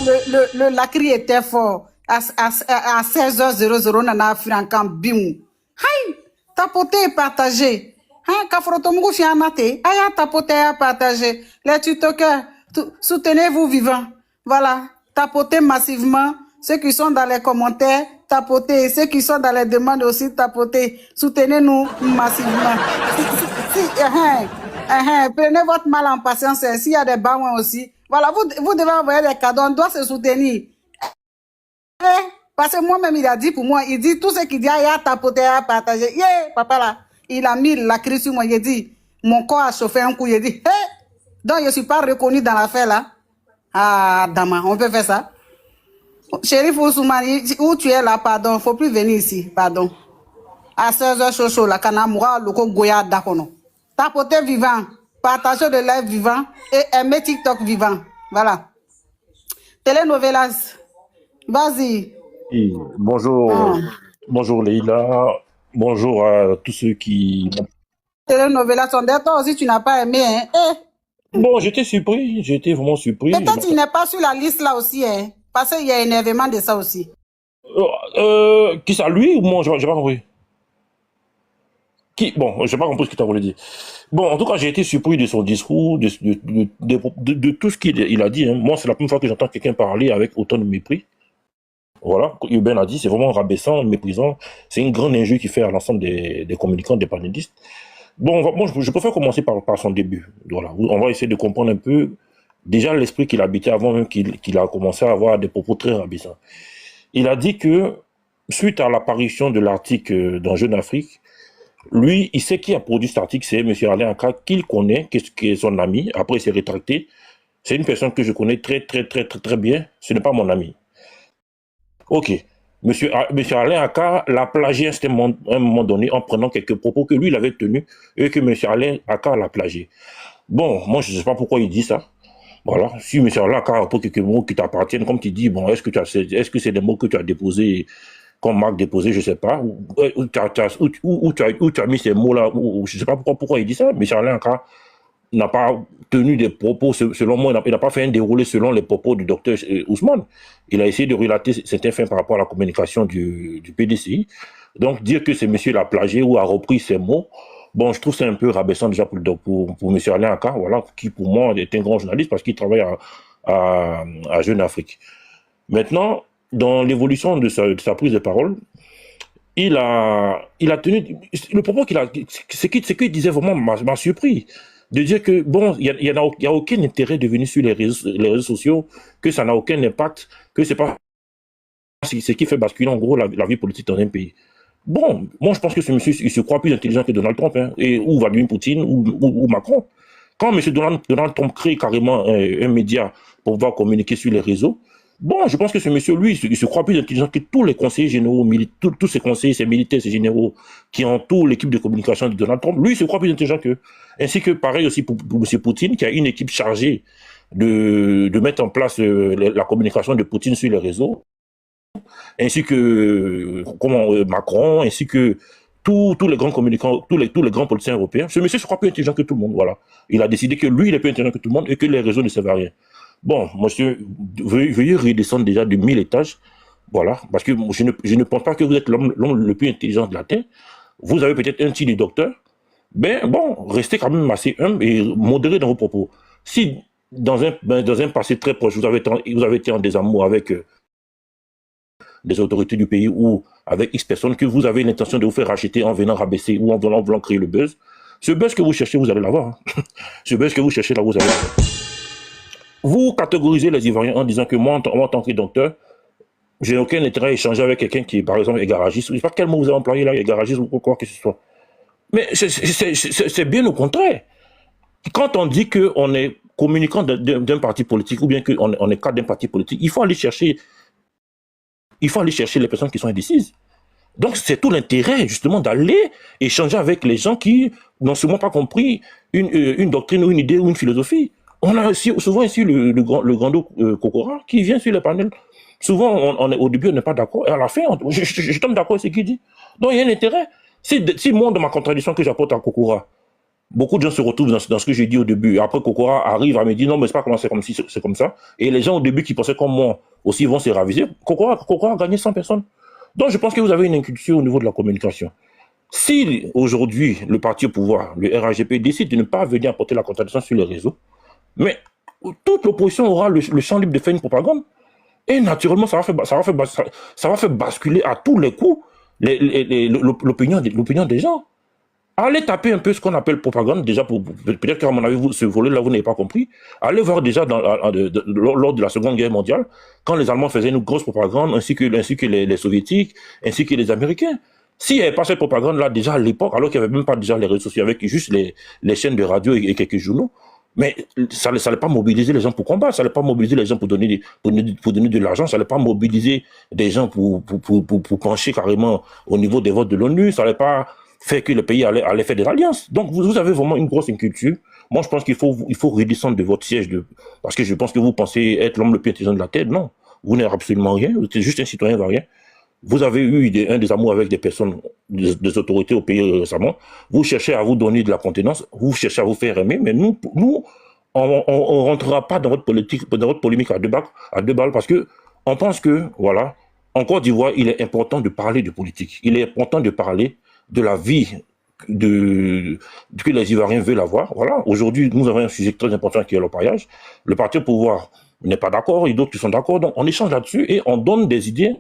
la cri était fort. À 16h00, on a fait un camp bim. Aïe, tapoter et partager. Hein, Kafrotomou Fianate, aïe, tapoter et partager. Les tutoqueurs, soutenez-vous vivants. Voilà, tapotez massivement, Ceux qui sont dans les commentaires, tapotez. Ceux qui sont dans les demandes aussi, tapotez. Soutenez-nous massivement. Prenez votre mal en patience. S'il y a des baouins aussi. Voilà, vous devez envoyer des cadeaux. On doit se soutenir. Parce que moi-même, il a dit pour moi, il dit tout ce qu'il dit, il a tapoté, il a partagé. Yeah, papa là, il a mis la crise sur moi. Il a dit, mon corps a chauffé un coup. Il a dit, hey! Donc je ne suis pas reconnu dans l'affaire là. Ah, Dama, on peut faire ça. Chérif Ousmane, où tu es là, pardon, il ne faut plus venir ici, pardon. À 16h, Chocho, la Kanamura, Loko Goya, Dakono. Tapoter vivant, partager de live vivant et aimer TikTok vivant. Voilà. Telenovelas, vas-y. Oui, bonjour, bonjour Leïla, bonjour à tous ceux qui... Telenovelas, toi aussi tu n'as pas aimé, hein? Bon, j'étais surpris, j'étais vraiment surpris. Mais toi, tu n'es pas sur la liste là aussi, hein? Parce qu'il y a énervement de ça aussi. Qui ça, lui ou moi? J'ai pas compris. Qui? Bon, j'ai pas compris ce que tu as voulu dire. Bon, en tout cas, j'ai été surpris de son discours, de tout ce qu'il a dit. Hein. Moi, c'est la première fois que j'entends quelqu'un parler avec autant de mépris. Voilà, Urbain a dit, c'est vraiment rabaissant, méprisant. C'est une grande injure qu'il fait à l'ensemble des communicants, des panélistes. Bon, je préfère commencer par son début. Voilà, on va essayer de comprendre un peu déjà l'esprit qu'il habitait avant même qu'il a commencé à avoir des propos très rabaissants. Il a dit que, suite à l'apparition de l'article dans Jeune Afrique, lui, il sait qui a produit cet article, c'est M. Alain Aka, qu'il connaît, qui est son ami. Après, il s'est rétracté. C'est une personne que je connais très bien. Ce n'est pas mon ami. Ok. Monsieur Alain Aka l'a plagié à un moment donné en prenant quelques propos que lui, il avait tenus et que M. Alain Aka l'a plagié. Bon, moi, je ne sais pas pourquoi il dit ça. Voilà. Si M. Alain Aka a quelques mots qui t'appartiennent, comme tu dis, bon, est-ce que c'est des mots que tu as déposés comme marque déposée, je ne sais pas, où tu as mis ces mots-là, je ne sais pas pourquoi il dit ça, mais Alain Aka n'a pas tenu des propos, selon moi, il n'a pas fait un déroulé selon les propos du docteur Ousmane. Il a essayé de relater certains faits par rapport à la communication du PDCI. Donc, dire que ce monsieur l'a plagié ou a repris ces mots, bon, je trouve c'est un peu rabaissant déjà pour M. Alain Aka, voilà, qui pour moi est un grand journaliste parce qu'il travaille à Jeune Afrique. Maintenant, dans l'évolution de sa prise de parole, il a tenu le propos ce qu'il disait vraiment m'a surpris, de dire que bon, il y a aucun intérêt de venir sur les réseaux sociaux, que ça n'a aucun impact, que c'est pas ce qui fait basculer en gros la vie politique dans un pays. Bon, moi je pense que ce monsieur il se croit plus intelligent que Donald Trump, hein, ou Vladimir Poutine ou Macron. Quand M. Donald Trump crée carrément un média pour pouvoir communiquer sur les réseaux, bon, je pense que ce monsieur, lui, il se croit plus intelligent que tous les conseillers généraux, tous ces conseillers, ces militaires, ces généraux qui entourent l'équipe de communication de Donald Trump. Lui, il se croit plus intelligent qu'eux. Ainsi que pareil aussi pour M. Poutine, qui a une équipe chargée de mettre en place la communication de Poutine sur les réseaux. Ainsi que Macron, ainsi que tous les grands communicants, tous les grands politiciens européens. Ce monsieur se croit plus intelligent que tout le monde, voilà. Il a décidé que lui, il est plus intelligent que tout le monde et que les réseaux ne servent à rien. Bon, monsieur, veuillez redescendre déjà de 1000 étages, voilà, parce que je ne pense pas que vous êtes l'homme le plus intelligent de la Terre. Vous avez peut-être un titre de docteur, ben bon, restez quand même assez humble et modéré dans vos propos. Si dans un passé très proche, vous avez été en désamour avec des autorités du pays ou avec X personnes, que vous avez l'intention de vous faire racheter en venant rabaisser ou en voulant créer le buzz, ce buzz que vous cherchez, vous allez l'avoir. Hein. Ce buzz que vous cherchez là, vous allez l'avoir. Vous catégorisez les Ivoiriens en disant que moi, en tant que docteur, j'ai aucun intérêt à échanger avec quelqu'un qui est, par exemple, garagiste. Je ne sais pas quel mot vous avez employé là, garagiste ou quoi que ce soit. Mais c'est bien au contraire. Quand on dit qu'on est communicant d'un parti politique ou bien qu'on est cadre d'un parti politique, il faut aller chercher les personnes qui sont indécises. Donc, c'est tout l'intérêt, justement, d'aller échanger avec les gens qui n'ont sûrement pas compris une doctrine ou une idée ou une philosophie. On a souvent ici le grand Kokora qui vient sur les panels. Souvent, au début, on n'est pas d'accord. Et à la fin, je tombe d'accord avec ce qu'il dit. Donc, il y a un intérêt. Si moi, dans ma contradiction que j'apporte à Kokora, beaucoup de gens se retrouvent dans ce que j'ai dit au début. Après, Kokora arrive à me dire, non, mais c'est pas comment c'est comme si, c'est comme ça. Et les gens, au début, qui pensaient comme moi, aussi vont se raviser. Kokora a gagné 100 personnes. Donc, je pense que vous avez une inculture au niveau de la communication. Si, aujourd'hui, le parti au pouvoir, le RAGP, décide de ne pas venir apporter la contradiction sur les réseaux, mais toute l'opposition aura le champ libre de faire une propagande. Et naturellement, ça va faire basculer à tous les coups l'opinion des gens. Allez taper un peu ce qu'on appelle propagande, déjà, peut-être qu'à mon avis, ce volet-là, vous n'avez pas compris. Allez voir déjà lors de la Seconde Guerre mondiale, quand les Allemands faisaient une grosse propagande, ainsi que les Soviétiques, ainsi que les Américains. S'il n'y avait pas cette propagande-là, déjà à l'époque, alors qu'il n'y avait même pas déjà les réseaux sociaux, avec juste les chaînes de radio et quelques journaux, mais ça n'allait pas mobiliser les gens pour combattre, ça n'allait pas mobiliser les gens pour donner de l'argent, ça n'allait pas mobiliser des gens pour pencher carrément au niveau des votes de l'ONU, ça n'allait pas faire que le pays allait faire des alliances. Donc vous avez vraiment une grosse inculture. Moi, je pense qu'il faut redescendre de votre siège, parce que je pense que vous pensez être l'homme le plus intelligent de la Terre. Non, vous n'êtes absolument rien, vous êtes juste un citoyen varien. Vous avez eu un des amours avec des personnes, des autorités au pays récemment. Vous cherchez à vous donner de la contenance, vous cherchez à vous faire aimer, mais nous on rentrera pas dans votre polémique à deux balles, parce que on pense que, voilà, en Côte d'Ivoire, il est important de parler de politique. Il est important de parler de la vie que les Ivoiriens veulent avoir. Voilà. Aujourd'hui, nous avons un sujet très important qui est l'orpaillage. Le parti au pouvoir n'est pas d'accord, et d'autres qui sont d'accord. Donc, on échange là-dessus et on donne des idées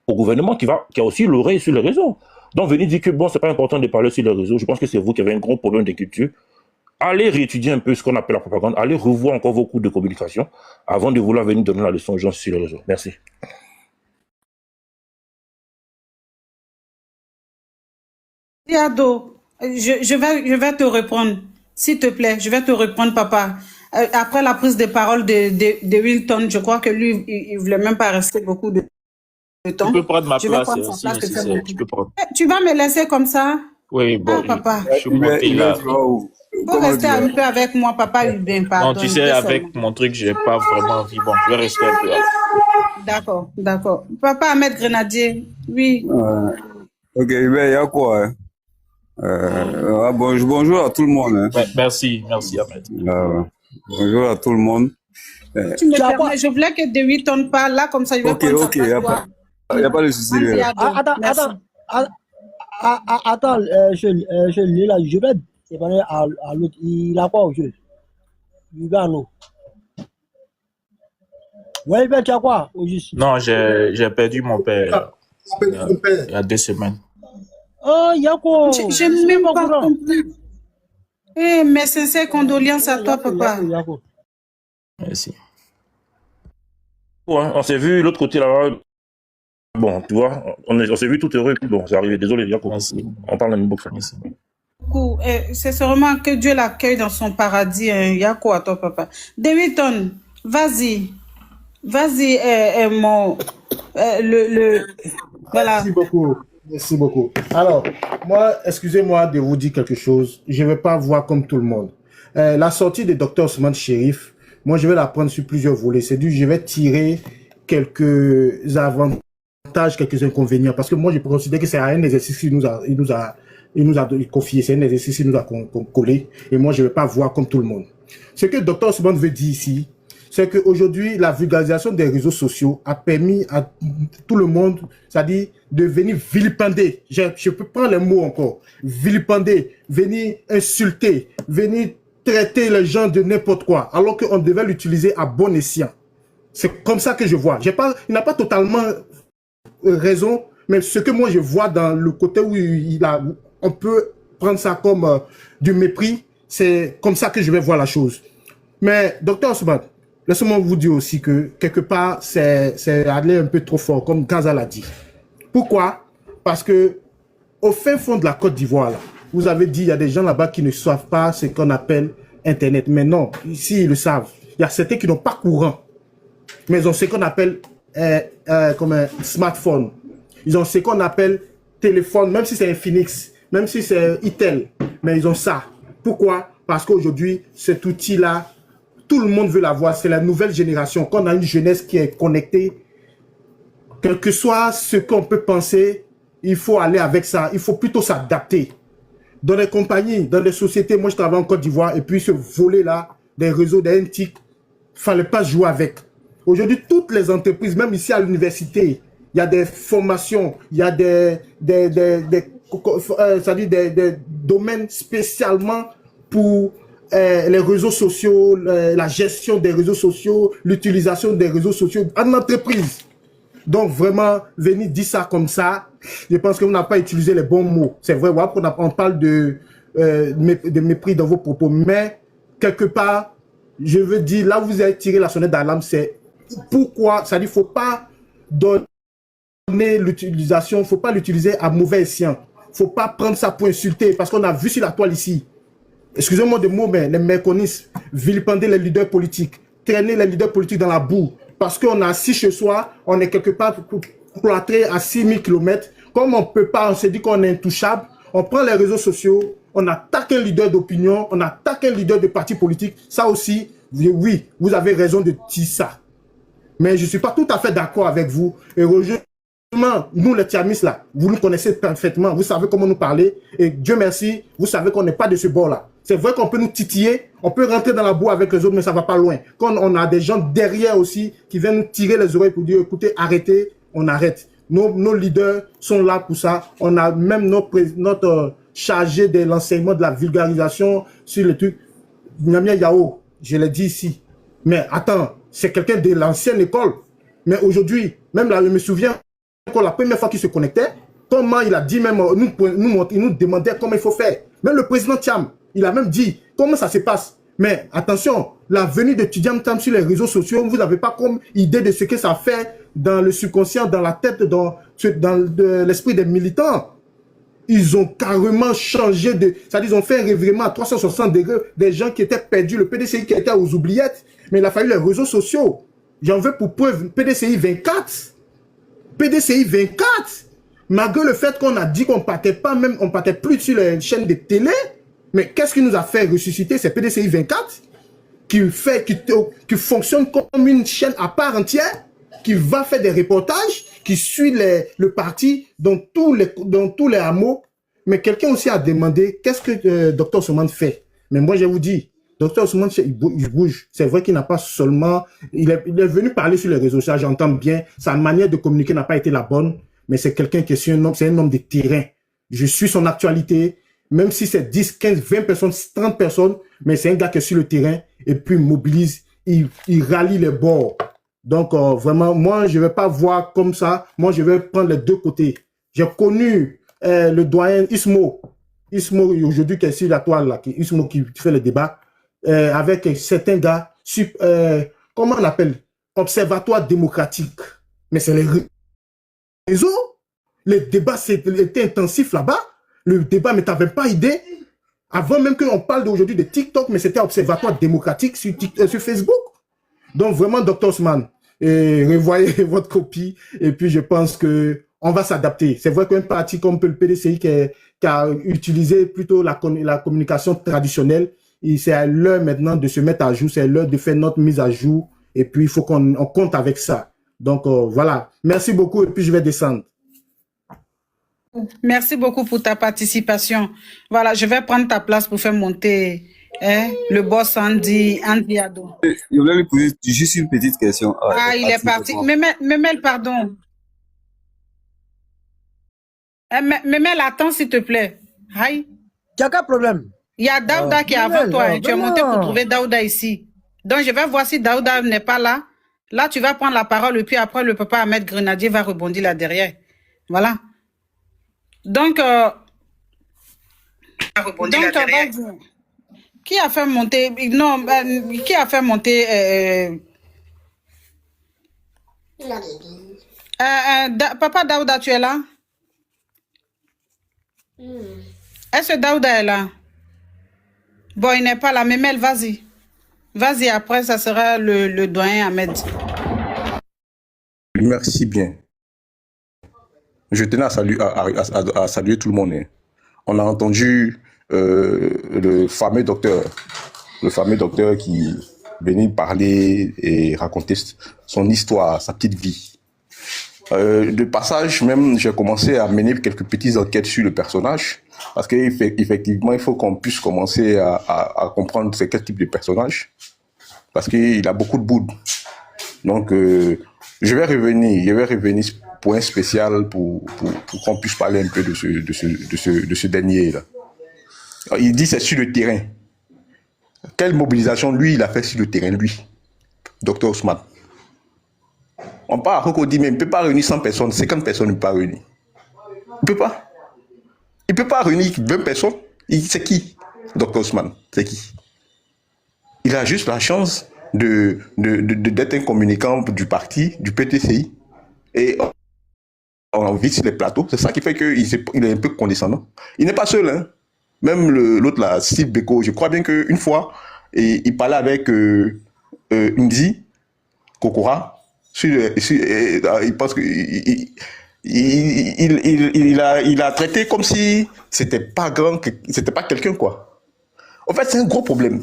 au gouvernement qui a aussi l'oreille sur les réseaux. Donc, venir dire que bon, c'est pas important de parler sur les réseaux. Je pense que c'est vous qui avez un gros problème de culture. Allez réétudier un peu ce qu'on appelle la propagande. Allez revoir encore vos cours de communication avant de vouloir venir donner la leçon aux gens sur les réseaux. Merci. Ado, je vais te répondre. S'il te plaît, je vais te répondre, papa. Après la prise de parole de Wilton, je crois que lui, il voulait même pas rester beaucoup de temps. Tu peux prendre ma Je vais place prendre sa si place, nécessaire. Tu peux prendre. Tu vas me laisser comme ça? Oui, bon, Ah, papa. je suis monté là. Faut rester un peu avec moi, papa Hubin, pardon. Non, tu sais, avec mon truc, j'ai pas vraiment envie. Bon, je vais rester un peu là. D'accord, d'accord. Papa Ahmed Grenadier, oui. Ok, il y a quoi? Bonjour à tout le monde. Hein. Ouais, merci Ahmed. Bonjour à tout le monde. Tu me permets, je voulais que De Wilton parle là, comme ça, il va prendre sa place. Il n'y a pas de souci. Attends, je lis là, je vais séparer à l'autre. Il a quoi au jeu? Lugano. Ouais, ben, tu as quoi au juste? Non, j'ai perdu mon père il y a 2 semaines. Oh, il y a quoi? Je n'ai même pas compris. Eh, mes sincères condoléances à toi, papa. Merci. Ouais, on s'est vu l'autre côté là. Bon, tu vois, on s'est vu tout heureux. Bon, c'est arrivé. Désolé, Jacob. On parle en inbox. Merci. C'est sûrement que Dieu l'accueille dans son paradis. Il y a quoi à toi, papa? Davidton, vas-y. Vas-y, voilà. Merci beaucoup. Merci beaucoup. Alors, moi, excusez-moi de vous dire quelque chose. Je ne vais pas voir comme tout le monde. La sortie de Dr Ousmane Chérif, moi, je vais la prendre sur plusieurs volets. C'est du, je vais tirer quelques avantages, quelques inconvénients. Parce que moi, je considère que c'est un exercice qu'il nous a confié. C'est un exercice qu'il nous a collé. Et moi, je ne vais pas voir comme tout le monde. Ce que Dr Ousmane veut dire ici, c'est qu'aujourd'hui, la vulgarisation des réseaux sociaux a permis à tout le monde, c'est-à-dire de venir vilipender, je peux prendre les mots encore, vilipender, venir insulter, venir traiter les gens de n'importe quoi, alors qu'on devait l'utiliser à bon escient. C'est comme ça que je vois. Il n'a pas totalement raison, mais ce que moi je vois dans le côté où on peut prendre ça comme du mépris, c'est comme ça que je vais voir la chose. Mais, Dr Ousmane, laissez-moi vous dire aussi que, quelque part, c'est aller un peu trop fort, comme Gaza l'a dit. Pourquoi? Parce que, au fin fond de la Côte d'Ivoire, vous avez dit, il y a des gens là-bas qui ne savent pas ce qu'on appelle Internet. Mais non, ici, ils le savent. Il y a certains qui n'ont pas courant. Mais ils ont ce qu'on appelle comme un smartphone. Ils ont ce qu'on appelle téléphone, même si c'est un Phoenix, même si c'est Itel. Mais ils ont ça. Pourquoi? Parce qu'aujourd'hui, cet outil-là, tout le monde veut l'avoir. C'est la nouvelle génération. Quand on a une jeunesse qui est connectée, quel que soit ce qu'on peut penser, il faut aller avec ça. Il faut plutôt s'adapter. Dans les compagnies, dans les sociétés, moi je travaille en Côte d'Ivoire, et puis ce volet-là, des réseaux, des NTIC, il ne fallait pas jouer avec. Aujourd'hui, toutes les entreprises, même ici à l'université, il y a des formations, il y a des domaines spécialement pour les réseaux sociaux, la gestion des réseaux sociaux, l'utilisation des réseaux sociaux en entreprise. Donc vraiment, venir dire ça comme ça, je pense que vous n'avez pas utilisé les bons mots. C'est vrai, voilà, on parle de mépris dans vos propos, mais quelque part, je veux dire, là où vous avez tiré la sonnette d'alarme, c'est pourquoi, c'est-à-dire qu'il ne faut pas donner l'utilisation, il ne faut pas l'utiliser à mauvais escient. Il ne faut pas prendre ça pour insulter, parce qu'on a vu sur la toile ici, excusez-moi de mots, mais les méconnaissent, vilipender les leaders politiques, traîner les leaders politiques dans la boue, parce qu'on est assis chez soi, on est quelque part cloîtré à 6000 km, comme on ne peut pas, on se dit qu'on est intouchable, on prend les réseaux sociaux, on attaque un leader d'opinion, on attaque un leader de parti politique, ça aussi, oui, vous avez raison de dire ça. Mais je ne suis pas tout à fait d'accord avec vous. Et heureusement, nous les Tiamis là, vous nous connaissez parfaitement, vous savez comment nous parler, et Dieu merci, vous savez qu'on n'est pas de ce bord-là. C'est vrai qu'on peut nous titiller, on peut rentrer dans la boue avec les autres, mais ça ne va pas loin. Quand on a des gens derrière aussi qui viennent nous tirer les oreilles pour dire, écoutez, arrêtez, on arrête. Nos leaders sont là pour ça. On a même notre chargé de l'enseignement, de la vulgarisation sur le truc. Nyamia Yao, je l'ai dit ici. Mais attends, c'est quelqu'un de l'ancienne école. Mais aujourd'hui, même là, je me souviens, la première fois qu'il se connectait, comment il a dit même, il nous demandait comment il faut faire. Même le président Thiam, il a même dit comment ça se passe. Mais attention, la venue de Thiam sur les réseaux sociaux, vous n'avez pas comme idée de ce que ça fait dans le subconscient, dans la tête, dans l'esprit des militants. Ils ont carrément changé de... C'est-à-dire, ils ont fait un revirement à 360 degrés des gens qui étaient perdus, le PDCI qui était aux oubliettes, mais il a fallu les réseaux sociaux. J'en veux pour preuve, PDCI 24. PDCI 24. Malgré le fait qu'on a dit qu'on partait pas même, on partait plus sur les chaînes de télé, mais qu'est-ce qui nous a fait ressusciter? C'est PDCI 24 qui fonctionne comme une chaîne à part entière, qui va faire des reportages, qui suit le parti dans tous les hameaux. Mais quelqu'un aussi a demandé qu'est-ce que Dr Ousmane fait. Mais moi, je vous dis, Dr Ousmane, il bouge. C'est vrai qu'il n'a pas seulement... Il est venu parler sur les réseaux sociaux, j'entends bien. Sa manière de communiquer n'a pas été la bonne, mais c'est quelqu'un qui est c'est un homme de terrain. Je suis son actualité, même si c'est 10, 15, 20 personnes, 30 personnes, mais c'est un gars qui est sur le terrain et puis il mobilise, il rallie les bords. Donc, vraiment, moi, je ne vais pas voir comme ça. Moi, je vais prendre les deux côtés. J'ai connu le doyen Ismo aujourd'hui qui est sur la toile, là, Ismo qui fait le débat, avec certains gars, comment on appelle? Observatoire démocratique. Mais c'est les réseaux. Les débats étaient intensifs là-bas. Le débat, mais tu n'avais pas idée. Avant même qu'on parle d'aujourd'hui de TikTok, mais c'était Observatoire démocratique sur Facebook. Donc vraiment, Dr Ousmane, revoyez votre copie et puis je pense que on va s'adapter. C'est vrai qu'un parti comme le PDCI qui a utilisé plutôt la communication traditionnelle, c'est à l'heure maintenant de se mettre à jour, c'est à l'heure de faire notre mise à jour et puis il faut qu'on compte avec ça. Donc voilà, merci beaucoup et puis je vais descendre. Merci beaucoup pour ta participation. Voilà, je vais prendre ta place pour faire monter le boss Andy Ado. Je voulais lui poser juste une petite question. Il est parti. Memel, pardon. Memel, attends s'il te plaît. Aïe. Il n'y a qu'un problème. Il y a Daouda qui est avant toi. Tu es monté pour trouver Daouda ici. Donc, je vais voir si Daouda n'est pas là. Là, tu vas prendre la parole et puis après, le papa Ahmed Grenadier va rebondir là derrière. Voilà. Donc, qui a fait monter... Non, qui a fait monter... Papa Daouda, tu es là? Est-ce que Daouda est là? Bon, il n'est pas là. Memel, vas-y. Vas-y, après, ça sera le doyen Ahmed. Merci bien. Je tenais à saluer tout le monde. Hein. On a entendu le fameux docteur qui venait parler et raconter son histoire, sa petite vie. De passage, même, j'ai commencé à mener quelques petites enquêtes sur le personnage, parce qu'effectivement, il faut qu'on puisse commencer à comprendre c'est quel type de personnage, parce qu'il a beaucoup de boudes. Donc, je vais revenir point spécial pour qu'on puisse parler un peu de ce dernier là. Alors, il dit c'est sur le terrain. Quelle mobilisation, lui, il a fait sur le terrain, lui, Dr Ousmane. On parle à dit, mais il ne peut pas réunir 100 personnes, 50 personnes, il ne peut pas réunir. Il ne peut pas. Il ne peut pas réunir 20 personnes. C'est qui, Dr Ousmane? C'est qui? Il a juste la chance d'être un communicant du parti, du PTCI. Et on vit sur les plateaux. C'est ça qui fait qu'il est un peu condescendant. Il n'est pas seul, hein. Même l'autre là, Steve Beko, je crois bien qu'une fois, il parlait avec Ndi Kokora. Il pense qu'il a traité comme si c'était pas grand, c'était pas quelqu'un, quoi. En fait, c'est un gros problème.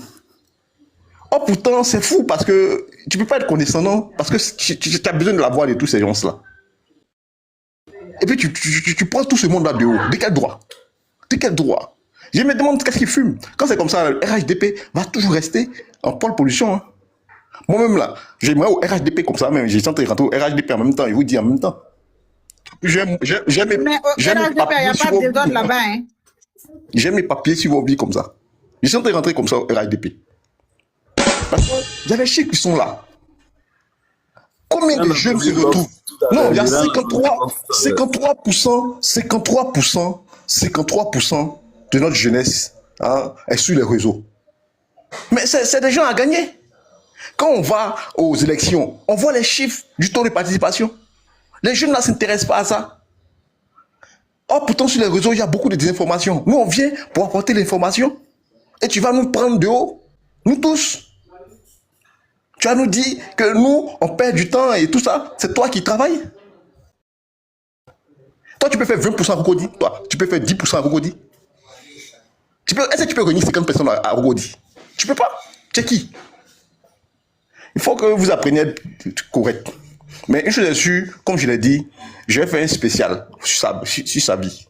Oh, pourtant, c'est fou parce que tu peux pas être condescendant parce que tu as besoin de la voix de tous ces gens-là. Et puis, tu prends tout ce monde-là de haut. De quel droit? De quel droit? Je me demande qu'est-ce qu'ils fument. Quand c'est comme ça, le RHDP va toujours rester en pôle pollution. Hein. Moi-même, là, j'aimerais au RHDP comme ça, même. J'ai tenté de rentrer au RHDP en même temps, je vous dis en même temps. J'aime Mais au RHDP, il n'y a pas de désordre là-bas. Hein. J'aime mes papiers sur vos vies comme ça. J'ai tenté de rentrer comme ça au RHDP. Parce qu'il y a des chiffres qui sont là. Combien de jeunes se retrouvent? Non, il y a 53% de notre jeunesse hein, est sur les réseaux. Mais c'est des gens à gagner. Quand on va aux élections, on voit les chiffres du taux de participation. Les jeunes ne s'intéressent pas à ça. Or, pourtant, sur les réseaux, il y a beaucoup de désinformation. Nous, on vient pour apporter l'information. Et tu vas nous prendre de haut. Nous tous. Tu vas nous dire que nous, on perd du temps et tout ça. C'est toi qui travailles. Toi, tu peux faire 20% à Rogodi. Toi, tu peux faire 10% à Rogodi. Est-ce que tu peux réunir 50 personnes à Rogodi? Tu peux pas. Tu es qui? Il faut que vous appreniez à être correct. Mais une chose est sûre, comme je l'ai dit, je vais faire un spécial sur sa vie.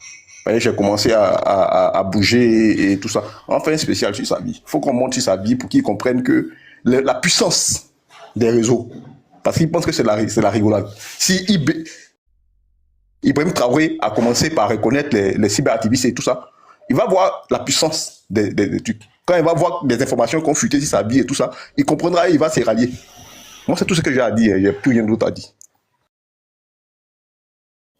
J'ai commencé à bouger et tout ça. On va faire un spécial sur sa vie. Il faut qu'on monte sur sa vie pour qu'ils comprennent que la puissance des réseaux. Parce qu'ils pensent que c'est la rigolade. Si Ibrahim Traoré a commencé par reconnaître les cyberactivistes et tout ça, il va voir la puissance des trucs. Quand il va voir des informations qu'on fuité sur sa vie et tout ça, il comprendra et il va se rallier. Moi, c'est tout ce que j'ai à dire. Il n'y a plus rien d'autre à dire.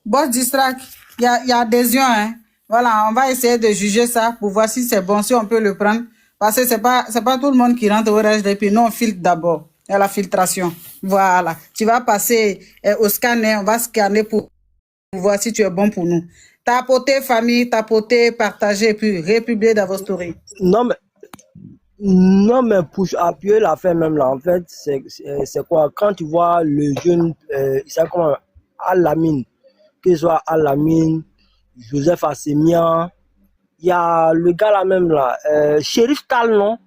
Boss Distract, il y a adhésion. Hein. Voilà, on va essayer de juger ça pour voir si c'est bon, si on peut le prendre. Parce que c'est pas tout le monde qui rentre au RHDP. Nous, on filtre d'abord. Il y a la filtration. Voilà. Tu vas passer au scanner. On va scanner pour voir si tu es bon pour nous. Tapoter famille, tapoter, partager, puis republier dans vos stories. Non, mais pour appuyer l'affaire même là, en fait, c'est quoi? Quand tu vois le jeune, il s'appelle comment? Al-Lamine, que ce soit Al-Lamine, Joseph Assemian, il y a le gars là même là, Shérif Tal, non?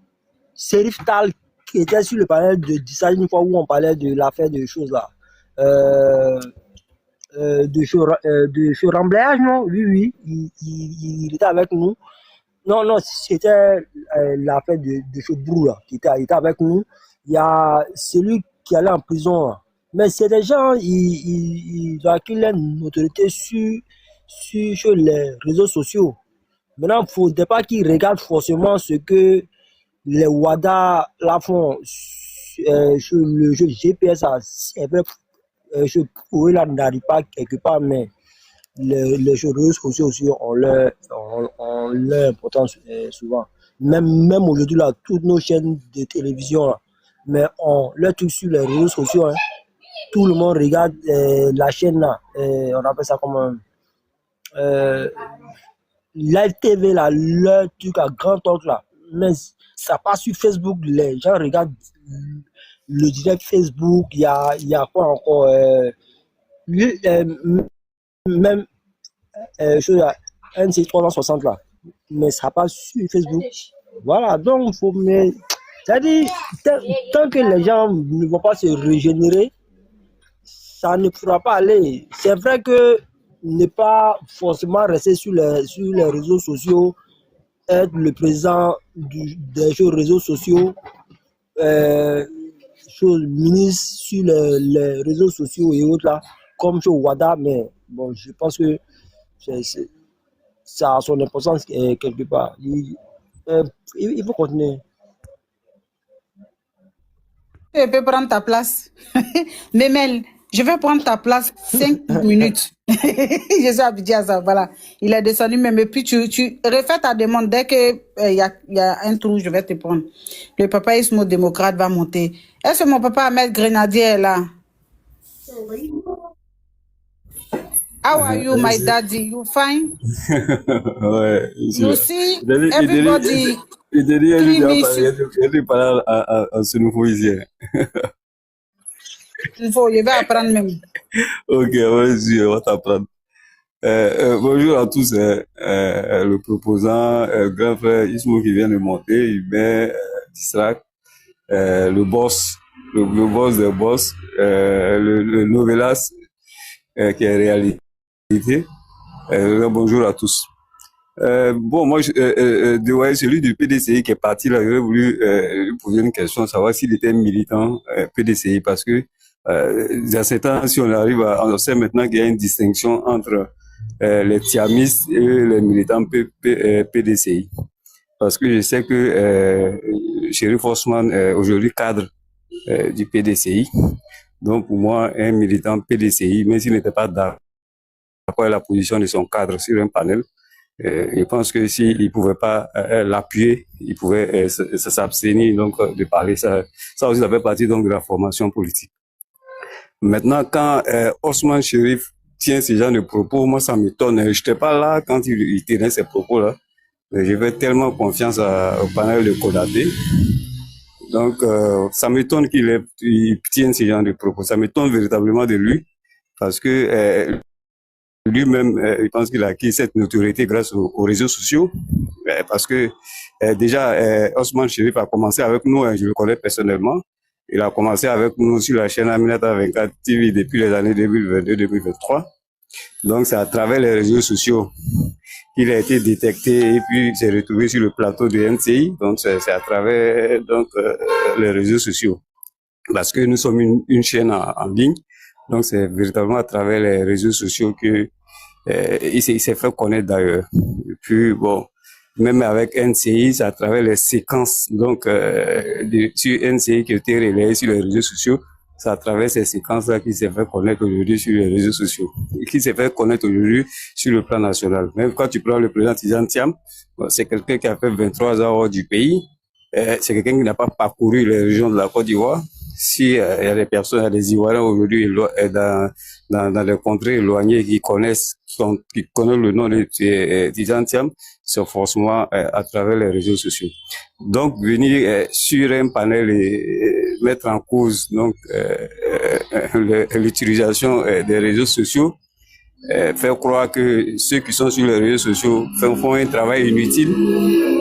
Shérif Tal, qui était sur le panel de Dissage une fois où on parlait de l'affaire de choses là. De remblage, non? Oui, il était avec nous. Non, c'était l'affaire de Chobrou là, il était avec nous. Il y a celui qui allait en prison là. Mais c'est des gens, ils ont acquis une autorité sur les réseaux sociaux. Maintenant, il ne faudrait pas qu'ils regardent forcément ce que les WADA là font sur le jeu GPS. C'est vrai, je pourrais là n'arrive pas quelque part, mais les réseaux sociaux aussi ont leur importance souvent. Même aujourd'hui, là, toutes nos chaînes de télévision, là, mais on leur truc sur les réseaux sociaux. Hein. Tout le monde regarde la chaîne là. On appelle ça comme Live TV, là, leur truc à grand talk là. Mais ça passe sur Facebook. Les gens regardent le direct Facebook. Il y a quoi encore même chose là, NC360 là, mais ça passe sur Facebook. Voilà, donc il faut. C'est-à-dire, tant que les gens ne vont pas se régénérer, ça ne pourra pas aller. C'est vrai que ne pas forcément rester sur les réseaux sociaux, être le président des réseaux sociaux, ministre sur les réseaux sociaux et autres là, comme chez Wada, mais bon, je pense que ça a son importance quelque part. Il faut continuer. Tu peux prendre ta place. Memel, je vais prendre ta place 5 minutes. Je suis habituée à ça, voilà. Il est descendu même. Et puis, tu refais ta demande. Dès qu'il y a un trou, je vais te prendre. Le papa ismo-démocrate va monter. Est-ce que mon papa Ahmed Grenadier est là? How are you, my daddy? You fine? Ouais, You see, everybody il treat parle à ce nouveau ici. me. Je vais apprendre même. Ok, vas-y, on va t'apprendre. Bonjour à tous, le proposant, grand frère Ismo qui vient de monter, Hubert, Distract, le boss, le boss des boss, le Novelas, qui est réalité. Bonjour à tous. Bon, moi, ouais, celui du PDCI qui est parti là, j'aurais voulu lui poser une question, savoir s'il était militant PDCI, parce que il y a 7 ans, si on arrive on sait maintenant qu'il y a une distinction entre les tiamistes et les militants PDCI. Parce que je sais que Chérif Osman est aujourd'hui cadre du PDCI. Donc, pour moi, un militant PDCI, même s'il n'était pas d'accord avec la position de son cadre sur un panel, je pense que s'il ne pouvait pas l'appuyer, il pouvait s'abstenir donc de parler. Ça aussi, ça fait partie donc de la formation politique. Maintenant, quand Osman Chérif tient ce genre de propos, moi, ça m'étonne. Je n'étais pas là quand il tenait ces propos-là. Je fais tellement confiance au panel de Kodaté. Donc, ça m'étonne qu'il tienne ce genre de propos. Ça m'étonne véritablement de lui, parce que lui-même, il pense qu'il a acquis cette notoriété grâce aux réseaux sociaux. Parce que déjà, Osman Chérif a commencé avec nous, je le connais personnellement. Il a commencé avec nous sur la chaîne Aminata 24 TV depuis les années 2022-2023. Donc, c'est à travers les réseaux sociaux qu'il a été détecté et puis s'est retrouvé sur le plateau de MCI. Donc, c'est à travers les réseaux sociaux. Parce que nous sommes une chaîne en ligne. Donc, c'est véritablement à travers les réseaux sociaux que il s'est fait connaître d'ailleurs. Et puis, bon, même avec NCI, c'est à travers les séquences donc sur NCI qui ont été relayées sur les réseaux sociaux. C'est à travers ces séquences-là qu'il s'est fait connaître aujourd'hui sur les réseaux sociaux. Et qu'il s'est fait connaître aujourd'hui sur le plan national. Même quand tu prends le président Tidjane Thiam, c'est quelqu'un qui a fait 23 ans hors du pays. C'est quelqu'un qui n'a pas parcouru les régions de la Côte d'Ivoire. Si il y a des personnes, il y a des Ivoiriens aujourd'hui dans les contrées éloignées qui connaissent le nom de Tidjane Thiam, c'est forcément à travers les réseaux sociaux. Donc, venir sur un panel et mettre en cause donc l'utilisation des réseaux sociaux, faire croire que ceux qui sont sur les réseaux sociaux font un travail inutile.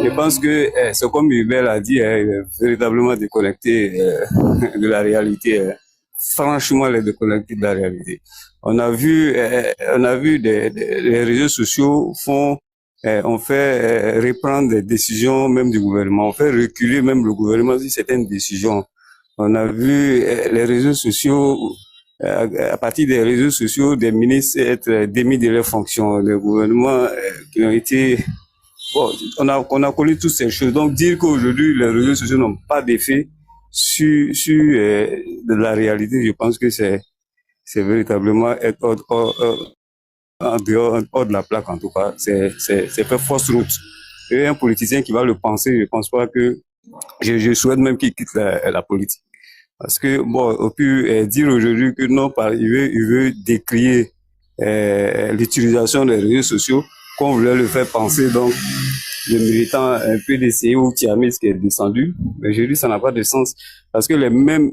Je pense que c'est comme Hubert l'a dit, il est véritablement déconnecté de la réalité. Franchement, il est déconnecté de la réalité. On a vu les réseaux sociaux on fait reprendre des décisions même du gouvernement, on fait reculer même le gouvernement sur certaines décisions. On a vu les réseaux sociaux, à partir des réseaux sociaux, des ministres être démis de leurs fonctions, des gouvernements qui ont été... Bon, on a connu toutes ces choses. Donc, dire qu'aujourd'hui, les réseaux sociaux n'ont pas d'effet sur de la réalité, je pense que c'est véritablement être hors de la plaque, en tout cas. C'est faire fausse route. Et un politicien qui va le penser, je pense pas que... Je souhaite même qu'il quitte la politique. Parce que, bon, on peut dire aujourd'hui que non, il veut décrier l'utilisation des réseaux sociaux, qu'on voulait le faire penser, donc, le militant un peu PDCI ou Tiamis qui est descendu. Mais j'ai dit ça n'a pas de sens. Parce que les mêmes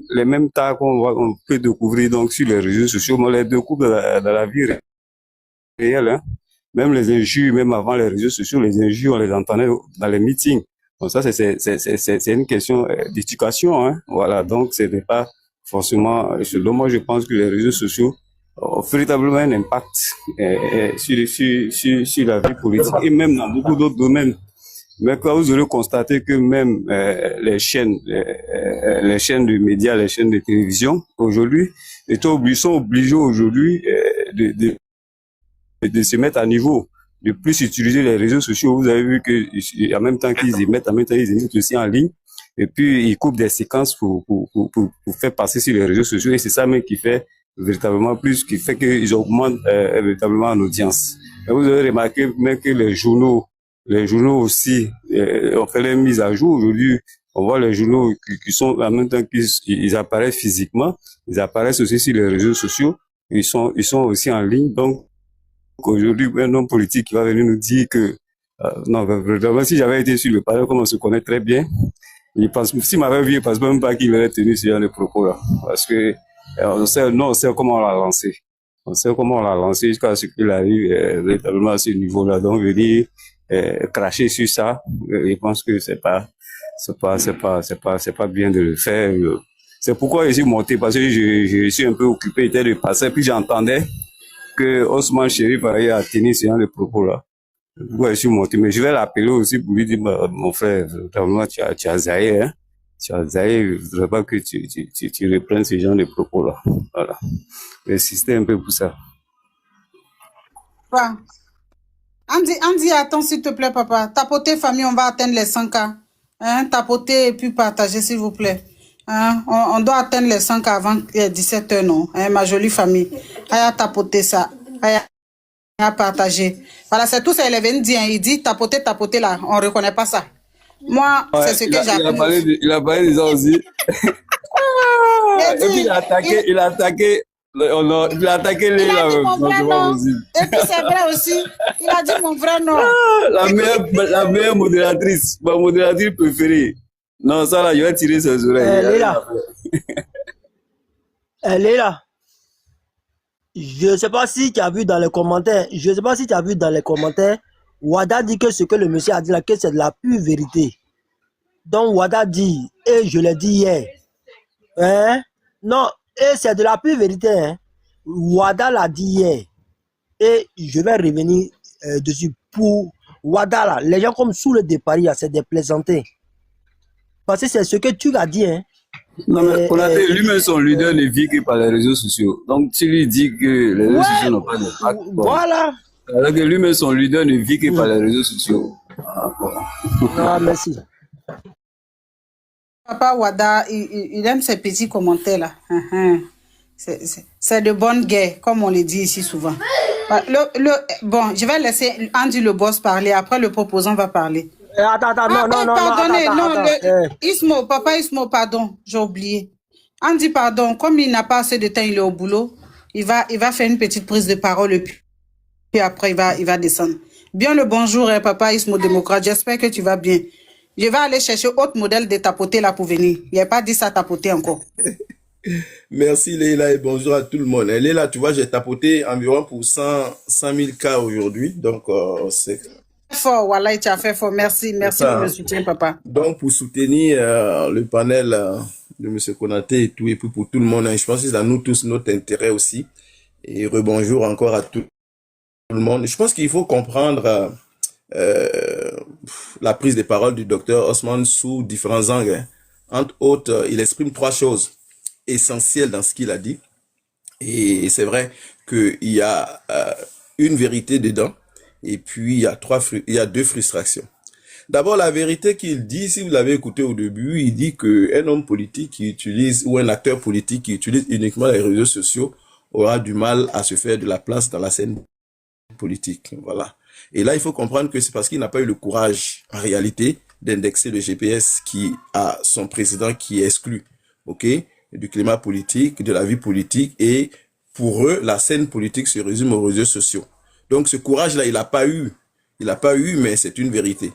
tas qu'on peut découvrir donc sur les réseaux sociaux, on les découvre dans la vie réelle, hein. Même les injures, même avant les réseaux sociaux, les injures, on les entendait dans les meetings. Donc ça, c'est une question d'éducation, hein. Voilà. Donc, ce n'est pas forcément, selon moi, je pense que les réseaux sociaux ont véritablement un impact sur la vie politique et même dans beaucoup d'autres domaines. Mais quand vous aurez constaté que même les chaînes de médias, les chaînes de télévision, aujourd'hui, sont obligés aujourd'hui de se mettre à niveau, de plus utiliser les réseaux sociaux. Vous avez vu que en même temps qu'ils émettent, aussi en ligne. et puis ils coupent des séquences pour faire passer sur les réseaux sociaux, et c'est ça même qui fait véritablement plus, qui fait qu'ils augmentent véritablement en audience. Et vous avez remarqué même que les journaux aussi ont fait les mises à jour. Aujourd'hui, on voit les journaux qui sont en même temps qu'ils apparaissent physiquement, ils apparaissent aussi sur les réseaux sociaux, ils sont aussi en ligne. Donc aujourd'hui, un homme politique qui va venir nous dire que non, vraiment, si j'avais été sur le panel, comme on se connaît très bien, s'il m'avait vu, il ne pense même pas qu'il aurait tenu ce genre de propos-là. Parce que on sait comment on l'a lancé. On sait comment on l'a lancé jusqu'à ce qu'il arrive véritablement à ce niveau-là. Donc, venir cracher sur ça, je pense que c'est pas bien de le faire. C'est pourquoi je suis monté, parce que je suis un peu occupé, j'étais de passer, puis j'entendais que Osman Chérif a tenu ce genre de propos-là. Ouais, je suis monté, mais je vais l'appeler aussi pour lui dire, mon frère, vraiment, tu as zaï, hein. Tu as zaï, je voudrais pas que tu reprennes ce genre de propos-là. Voilà. Insister un peu pour ça. Ouais. Andy, attends, s'il te plaît, papa. Tapotez, famille, on va atteindre les 100K. Hein, tapotez et puis partagez, s'il vous plaît. Hein, on doit atteindre les 100K avant 17h, non? Hein, ma jolie famille. Aya tapoter ça. Aya partager. Voilà, c'est tout ça, il est venu dire. Il dit tapoter là. On ne reconnaît pas ça. Moi, Ouais, c'est ce que j'ai appris. il a parlé de ça aussi. Et puis il a attaqué il a attaqué les mon là. vrai nom. Et puis c'est vrai aussi. Il a dit mon vrai nom. La meilleure modératrice, ma modératrice préférée. Non, ça là, je vais tirer ses oreilles. Elle est là. Elle est là. Je ne sais pas si tu as vu dans les commentaires. Wada dit que ce que le monsieur a dit là, que c'est de la pure vérité. Donc Wada dit, et je l'ai dit hier. Hein? Non, et c'est de la pure vérité. Hein? Wada l'a dit hier. Et je vais revenir dessus. Pour Wada là, les gens comme sous le départ, c'est des plaisantés. Parce que c'est ce que tu as dit. Hein? Non, mais lui-même, son leader ne vit que par les réseaux sociaux. Donc, tu lui dis que les réseaux sociaux n'ont pas d'impact. Voilà. Alors que lui-même, son leader ne vit que par les réseaux sociaux. Ah, voilà. Non, merci. Papa Wada, il aime ces petits commentaires là. C'est de bonne guerre, comme on le dit ici souvent. Bon, je vais laisser Andy le boss parler. Après, le proposant va parler. Attends, Pardonnez, Ismo, papa Ismo, pardon, j'ai oublié. Andy, pardon, comme il n'a pas assez de temps, il est au boulot, il va faire une petite prise de parole et puis après, il va descendre. Bien le bonjour, papa Ismo démocrate, j'espère que tu vas bien. Je vais aller chercher autre modèle de tapoter là pour venir. Il n'y a pas dit ça tapoter encore. Merci Leila et bonjour à tout le monde. Leila, tu vois, j'ai tapoté environ pour 100 000 cas aujourd'hui, donc c'est... Fort, voilà, tu as fait fort. Merci pour le soutien, papa. Donc, pour soutenir le panel de M. Konaté et puis pour tout le monde, hein, je pense que c'est à nous tous notre intérêt aussi. Et rebonjour encore à tout le monde. Je pense qu'il faut comprendre la prise de parole du docteur Osman sous différents angles. Hein. Entre autres, il exprime 3 choses essentielles dans ce qu'il a dit. Et c'est vrai qu'il y a une vérité dedans. Et puis, il y a 2 frustrations. D'abord, la vérité qu'il dit, si vous l'avez écouté au début, il dit qu'un homme politique qui utilise, ou un acteur politique qui utilise uniquement les réseaux sociaux aura du mal à se faire de la place dans la scène politique. Voilà. Et là, il faut comprendre que c'est parce qu'il n'a pas eu le courage, en réalité, d'indexer le GPS qui a son président qui est exclu, ok, du climat politique, de la vie politique. Et pour eux, la scène politique se résume aux réseaux sociaux. Donc, ce courage-là, il n'a pas eu. Il n'a pas eu, mais c'est une vérité.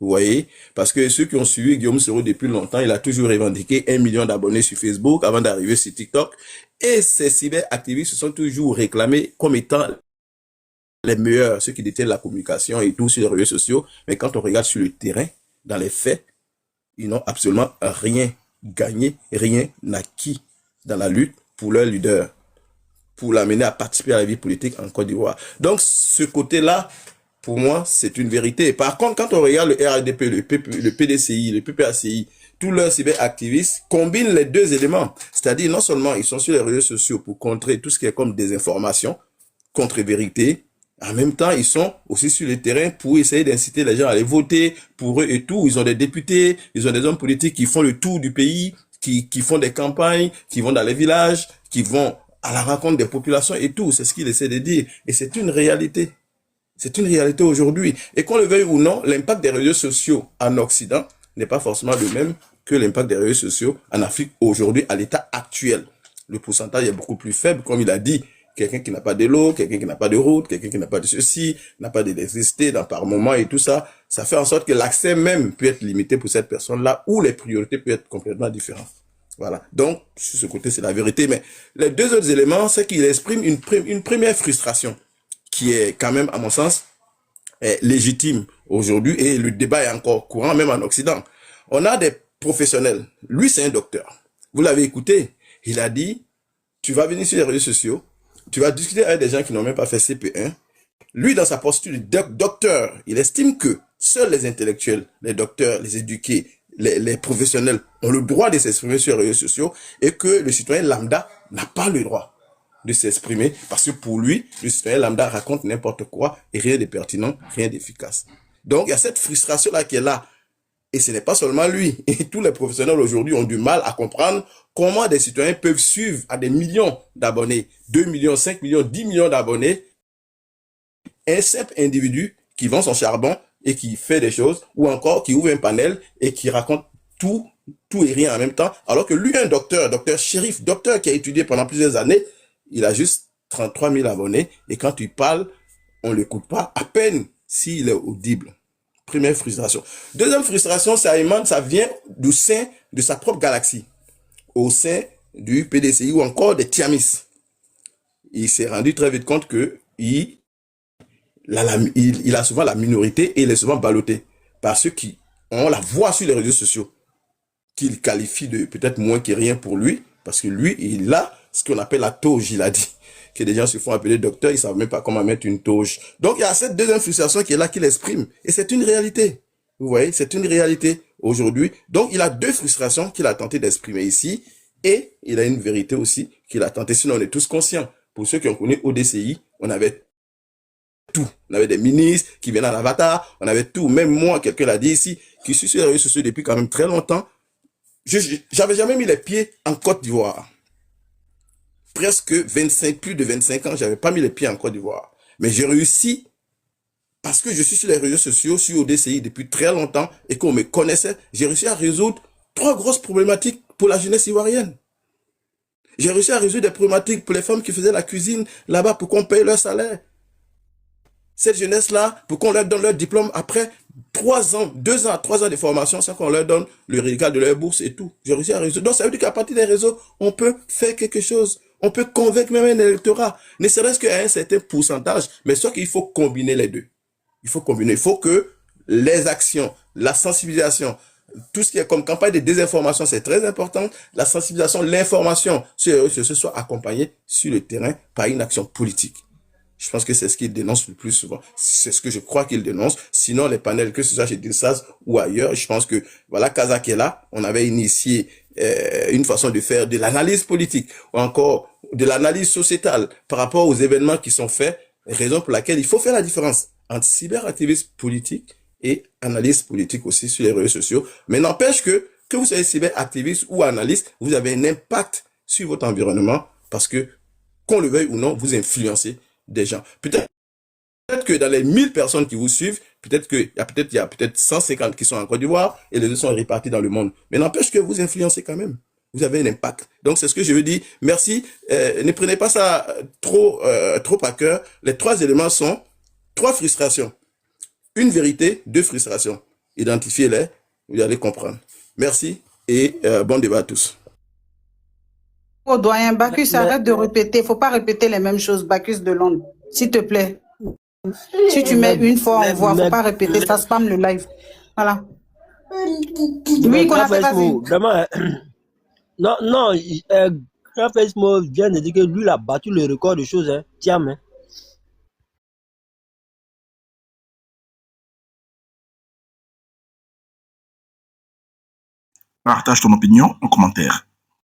Vous voyez? Parce que ceux qui ont suivi Guillaume Soro depuis longtemps, il a toujours revendiqué 1 million d'abonnés sur Facebook avant d'arriver sur TikTok. Et ces cyberactivistes se sont toujours réclamés comme étant les meilleurs, ceux qui détiennent la communication et tout sur les réseaux sociaux. Mais quand on regarde sur le terrain, dans les faits, ils n'ont absolument rien gagné, rien acquis dans la lutte pour leur leader, pour l'amener à participer à la vie politique en Côte d'Ivoire. Donc, ce côté-là, pour moi, c'est une vérité. Par contre, quand on regarde le RDP, le PDCI, le PPACI, tous leurs cyberactivistes combinent les 2 éléments. C'est-à-dire, non seulement ils sont sur les réseaux sociaux pour contrer tout ce qui est comme désinformation, contre-vérité, En même temps, ils sont aussi sur le terrain pour essayer d'inciter les gens à aller voter pour eux et tout. Ils ont des députés, ils ont des hommes politiques qui font le tour du pays, qui font des campagnes, qui vont dans les villages, qui vont à la rencontre des populations et tout. C'est ce qu'il essaie de dire. Et c'est une réalité. C'est une réalité aujourd'hui. Et qu'on le veuille ou non, l'impact des réseaux sociaux en Occident n'est pas forcément le même que l'impact des réseaux sociaux en Afrique aujourd'hui, à l'état actuel. Le pourcentage est beaucoup plus faible, comme il a dit. Quelqu'un qui n'a pas de l'eau, quelqu'un qui n'a pas de route, quelqu'un qui n'a pas de ceci, n'a pas d'électricité par moment et tout ça, ça fait en sorte que l'accès même peut être limité pour cette personne-là, ou les priorités peuvent être complètement différentes. Voilà. Donc, sur ce côté, c'est la vérité. Mais les deux autres éléments, c'est qu'il exprime une première frustration qui est quand même, à mon sens, légitime aujourd'hui, et le débat est encore courant, même en Occident. On a des professionnels. Lui, c'est un docteur. Vous l'avez écouté. Il a dit, tu vas venir sur les réseaux sociaux, tu vas discuter avec des gens qui n'ont même pas fait CP1. Lui, dans sa posture de docteur, il estime que seuls les intellectuels, les docteurs, les éduqués, les professionnels ont le droit de s'exprimer sur les réseaux sociaux, et que le citoyen lambda n'a pas le droit de s'exprimer, parce que pour lui, le citoyen lambda raconte n'importe quoi et rien de pertinent, rien d'efficace. Donc, il y a cette frustration-là qui est là. Et ce n'est pas seulement lui. Et tous les professionnels aujourd'hui ont du mal à comprendre comment des citoyens peuvent suivre à des millions d'abonnés, 2 millions, 5 millions, 10 millions d'abonnés, un simple individu qui vend son charbon et qui fait des choses, ou encore qui ouvre un panel et qui raconte tout et rien en même temps, alors que lui, un docteur shérif, docteur qui a étudié pendant plusieurs années, il a juste 33 000 abonnés, et quand il parle, on l'écoute pas, à peine s'il est audible. Première frustration. Deuxième frustration, ça vient du sein de sa propre galaxie, au sein du PDCI ou encore des Tiamis. Il s'est rendu très vite compte que il a souvent la minorité, et il est souvent ballotté par ceux qui ont la voix sur les réseaux sociaux, qu'il qualifie de peut-être moins que rien pour lui, parce que lui, il a ce qu'on appelle la toge, il a dit. Que des gens se font appeler docteur, ils savent même pas comment mettre une toge. Donc, il y a cette deuxième frustration qui est là, qu'il exprime. Et c'est une réalité. Vous voyez, c'est une réalité aujourd'hui. Donc, il a deux frustrations qu'il a tenté d'exprimer ici. Et il a une vérité aussi qu'il a tenté. Sinon, on est tous conscients. Pour ceux qui ont connu ODCI, on avait tout. On avait des ministres qui venaient à l'avatar. On avait tout. Même moi, quelqu'un l'a dit ici, qui suis sur les réseaux sociaux depuis quand même très longtemps. J'avais jamais mis les pieds en Côte d'Ivoire. Presque plus de 25 ans, j'avais pas mis les pieds en Côte d'Ivoire. Mais j'ai réussi, parce que je suis sur les réseaux sociaux, sur ODCI depuis très longtemps, et qu'on me connaissait, j'ai réussi à résoudre 3 grosses problématiques pour la jeunesse ivoirienne. J'ai réussi à résoudre des problématiques pour les femmes qui faisaient la cuisine là-bas pour qu'on paye leur salaire. Cette jeunesse-là, pour qu'on leur donne leur diplôme après 3 ans, 2 ans, 3 ans de formation, sans qu'on leur donne le reliquat de leur bourse et tout. J'ai réussi à résoudre. Donc, ça veut dire qu'à partir des réseaux, on peut faire quelque chose. On peut convaincre même un électorat, ne serait-ce qu'à un certain pourcentage, mais sauf qu'il faut combiner les deux. Il faut combiner. Il faut que les actions, la sensibilisation, tout ce qui est comme campagne de désinformation, c'est très important. La sensibilisation, l'information, ce soit accompagné sur le terrain par une action politique. Je pense que c'est ce qu'il dénonce le plus souvent. C'est ce que je crois qu'il dénonce. Sinon, les panels, que ce soit chez Dinsas ou ailleurs, je pense que, voilà, Kazak est là. On avait initié une façon de faire de l'analyse politique, ou encore de l'analyse sociétale par rapport aux événements qui sont faits, raison pour laquelle il faut faire la différence entre cyberactivisme politique et analyse politique aussi sur les réseaux sociaux. Mais n'empêche que vous soyez cyberactiviste ou analyste, vous avez un impact sur votre environnement, parce que, qu'on le veuille ou non, vous influencez des gens. Peut-être que dans les 1000 personnes qui vous suivent, peut-être qu'il y a peut-être 150 qui sont en Côte d'Ivoire et les autres sont répartis dans le monde. Mais n'empêche que vous influencez quand même. Vous avez un impact. Donc, c'est ce que je veux dire. Merci. Ne prenez pas ça trop à cœur. Les 3 éléments sont 3 frustrations. Une vérité, 2 frustrations. Identifiez-les. Vous allez comprendre. Merci et bon débat à tous. Oh, doyen Bacchus, Mais, arrête de répéter. Faut pas répéter les mêmes choses, Bacchus de Londres. S'il te plaît. Si tu mets une fois, on voit. Faut pas répéter. Ça spam le live. Voilà. Oui, qu'on a fait, vas-y. vraiment, non, non, Grafesmo vient de dire que lui, il a battu le record de choses, hein. Tiens, hein. Partage ton opinion en commentaire.